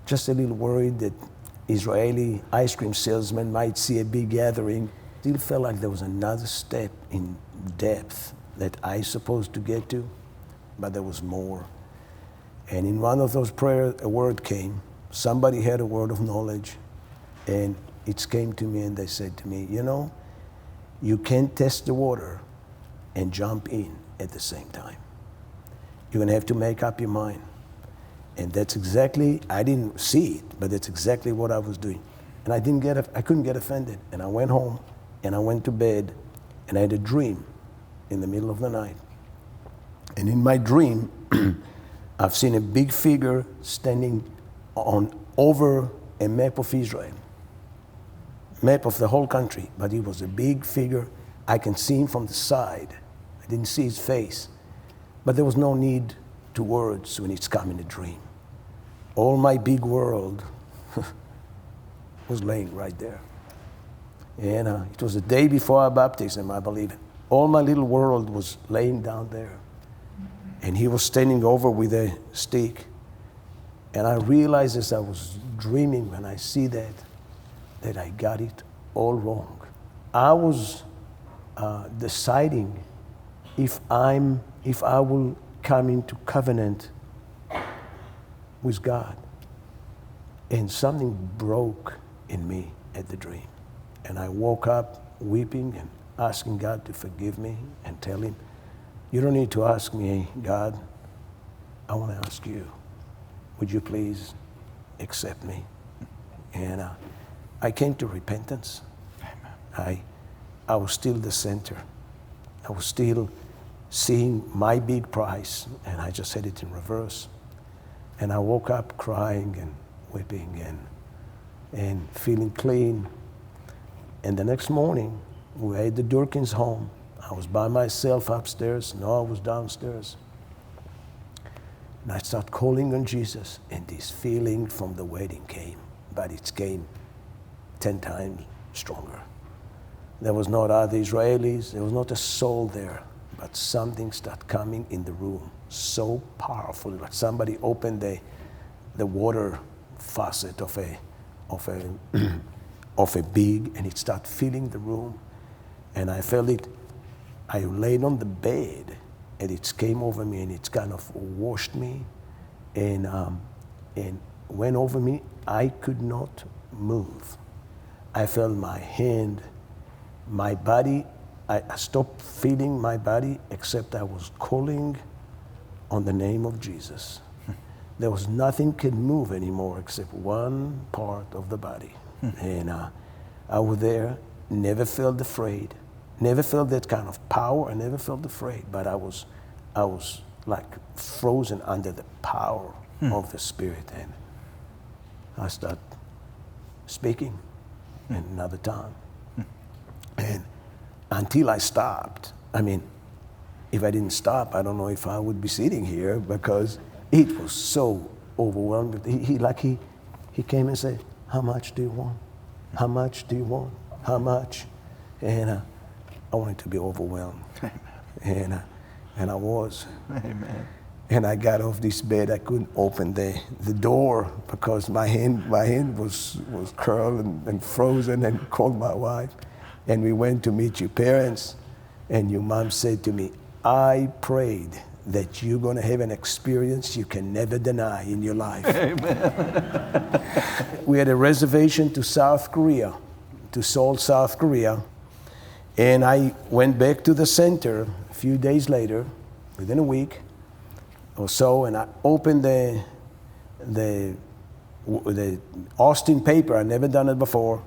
just a little worried that Israeli ice cream salesman might see a big gathering. Still felt like there was another step in depth that I supposed to get to, but there was more. And in one of those prayers, a word came. Somebody had a word of knowledge, and it came to me, and they said to me, you can't test the water and jump in at the same time. You're going to have to make up your mind. And that's exactly, I didn't see it, but that's exactly what I was doing. And I couldn't get offended. And I went home, and I went to bed, and I had a dream in the middle of the night. And in my dream, I've seen a big figure standing over a map of Israel, map of the whole country, but he was a big figure. I can see him from the side. I didn't see his face, but there was no need to words when it's come in a dream. All my big world was laying right there. And it was the day before our baptism, I believe. All my little world was laying down there. and he was standing over with a stick. And I realized as I was dreaming when I see that I got it all wrong. I was deciding if I will come into covenant with God. And something broke in me at the dream. And I woke up weeping and asking God to forgive me and tell him, you don't need to ask me, God. I want to ask you, would you please accept me? And I came to repentance. I was still the center. I was still seeing my big prize, and I just had it in reverse. And I woke up crying and weeping and feeling clean. And the next morning, we were at the Durkins' home. I was by myself upstairs. Noah was downstairs. And I started calling on Jesus, and this feeling from the wedding came, but it came 10 times stronger. There was not other Israelis, there was not a soul there, but something started coming in the room, so powerful, like somebody opened the water faucet of a big, and it started filling the room. And I felt it. I laid on the bed, and it came over me, and it kind of washed me, and went over me. I could not move. I felt my hand, my body. I stopped feeling my body, except I was calling on the name of Jesus. There was nothing could move anymore except one part of the body. And I was there, never felt afraid, never felt that kind of power. I never felt afraid, but I was like frozen under the power of the Spirit. And I started speaking in another tongue. And until I stopped, I mean, if I didn't stop, I don't know if I would be sitting here, because it was so overwhelming. He came and said, how much do you want? How much do you want? How much? And I wanted to be overwhelmed. And I was. Amen. And I got off this bed. I couldn't open the door because my hand was curled and frozen, and called my wife. And we went to meet your parents. And your mom said to me, I prayed that you're going to have an experience you can never deny in your life. Amen. We had a reservation to South Korea, to Seoul, South Korea. And I went back to the center a few days later, within a week or so, and I opened the Austin paper. I'd never done it before.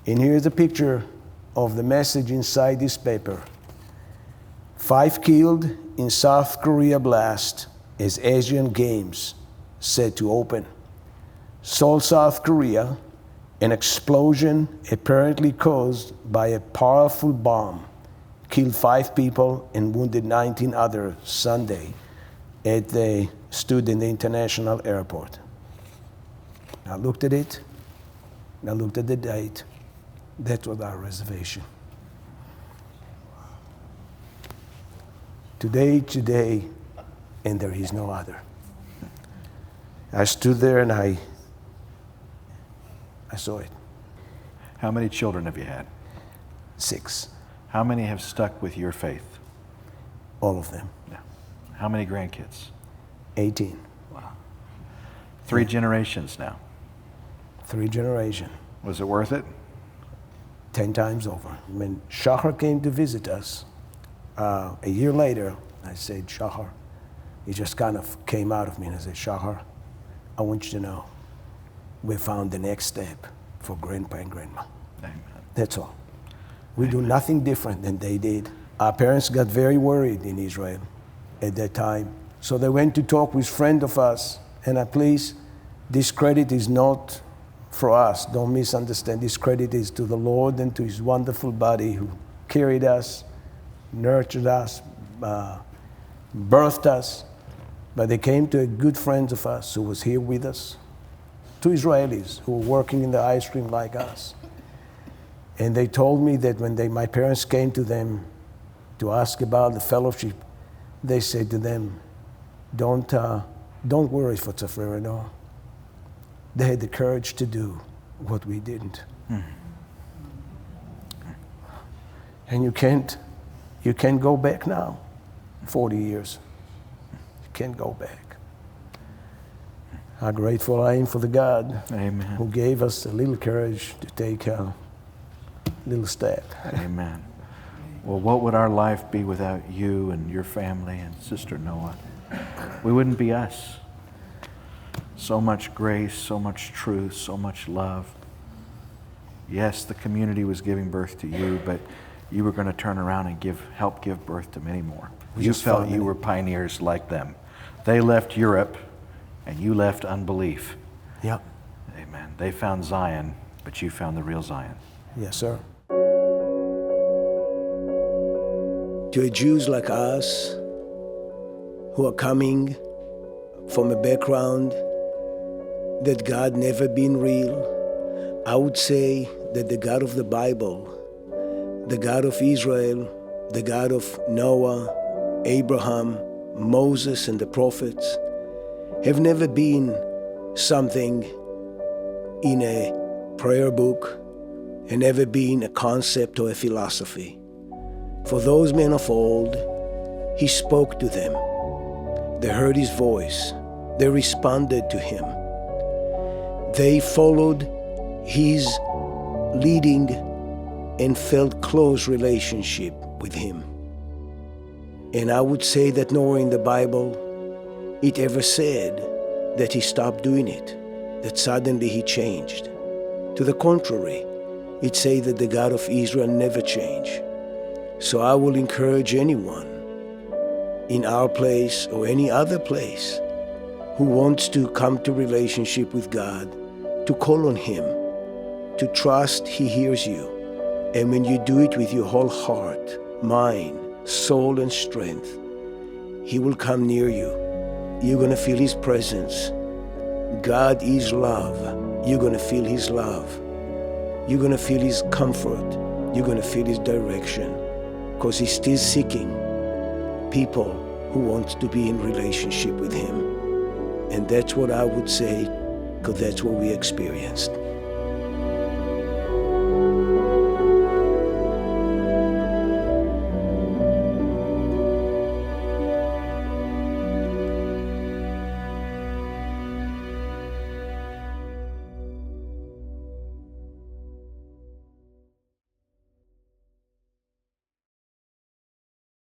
And here's a picture of the message inside this paper. 5 killed in South Korea blast as Asian Games set to open. Seoul, South Korea, an explosion apparently caused by a powerful bomb killed 5 people and wounded 19 others Sunday at the Student International Airport. I looked at it, and I looked at the date. That was our reservation. Today, and there is no other. I stood there and I saw it. How many children have you had? 6. How many have stuck with your faith? All of them. Yeah. How many grandkids? 18. Wow. 3 generations now. 3 generations. Was it worth it? 10 times over. When Shahar came to visit us, a year later, I said, Shahar, he just kind of came out of me, and I said, Shahar, I want you to know, we found the next step for Grandpa and Grandma. Amen. That's all. We do nothing different than they did. Our parents got very worried in Israel at that time. So they went to talk with a friend of us, and please, this credit is not for us. Don't misunderstand. This credit is to the Lord and to his wonderful body who carried us, nurtured us, birthed us. But they came to a good friend of us who was here with us, 2 Israelis who were working in the ice cream like us. And they told me that when my parents came to them to ask about the fellowship, they said to them, don't worry for Tsafrir at all. They had the courage to do what we didn't. And you can't go back now, 40 years. You can't go back. How grateful I am for the God Amen. who gave us a little courage to take a little step. Amen. Well, what would our life be without you and your family and Sister Noah? We wouldn't be us. So much grace, so much truth, so much love. Yes, the community was giving birth to you, but you were going to turn around and help give birth to many more. You felt you were pioneers like them. They left Europe, and you left unbelief. Yep. Amen. They found Zion, but you found the real Zion. Yes, sir. To Jews like us, who are coming from a background that God never been real, I would say that the God of the Bible, the God of Israel, the God of Noah, Abraham, Moses, and the prophets have never been something in a prayer book and never been a concept or a philosophy. For those men of old, he spoke to them. They heard his voice. They responded to him. They followed his leading and felt close relationship with him. And I would say that nowhere in the Bible it ever said that he stopped doing it, that suddenly he changed. To the contrary, it says that the God of Israel never changed. So I will encourage anyone in our place or any other place who wants to come to relationship with God to call on him, to trust he hears you. And when you do it with your whole heart, mind, soul, and strength, he will come near you. You're going to feel his presence. God is love. You're going to feel his love. You're going to feel his comfort. You're going to feel his direction. Because he's still seeking people who want to be in relationship with him. And that's what I would say, because that's what we experienced.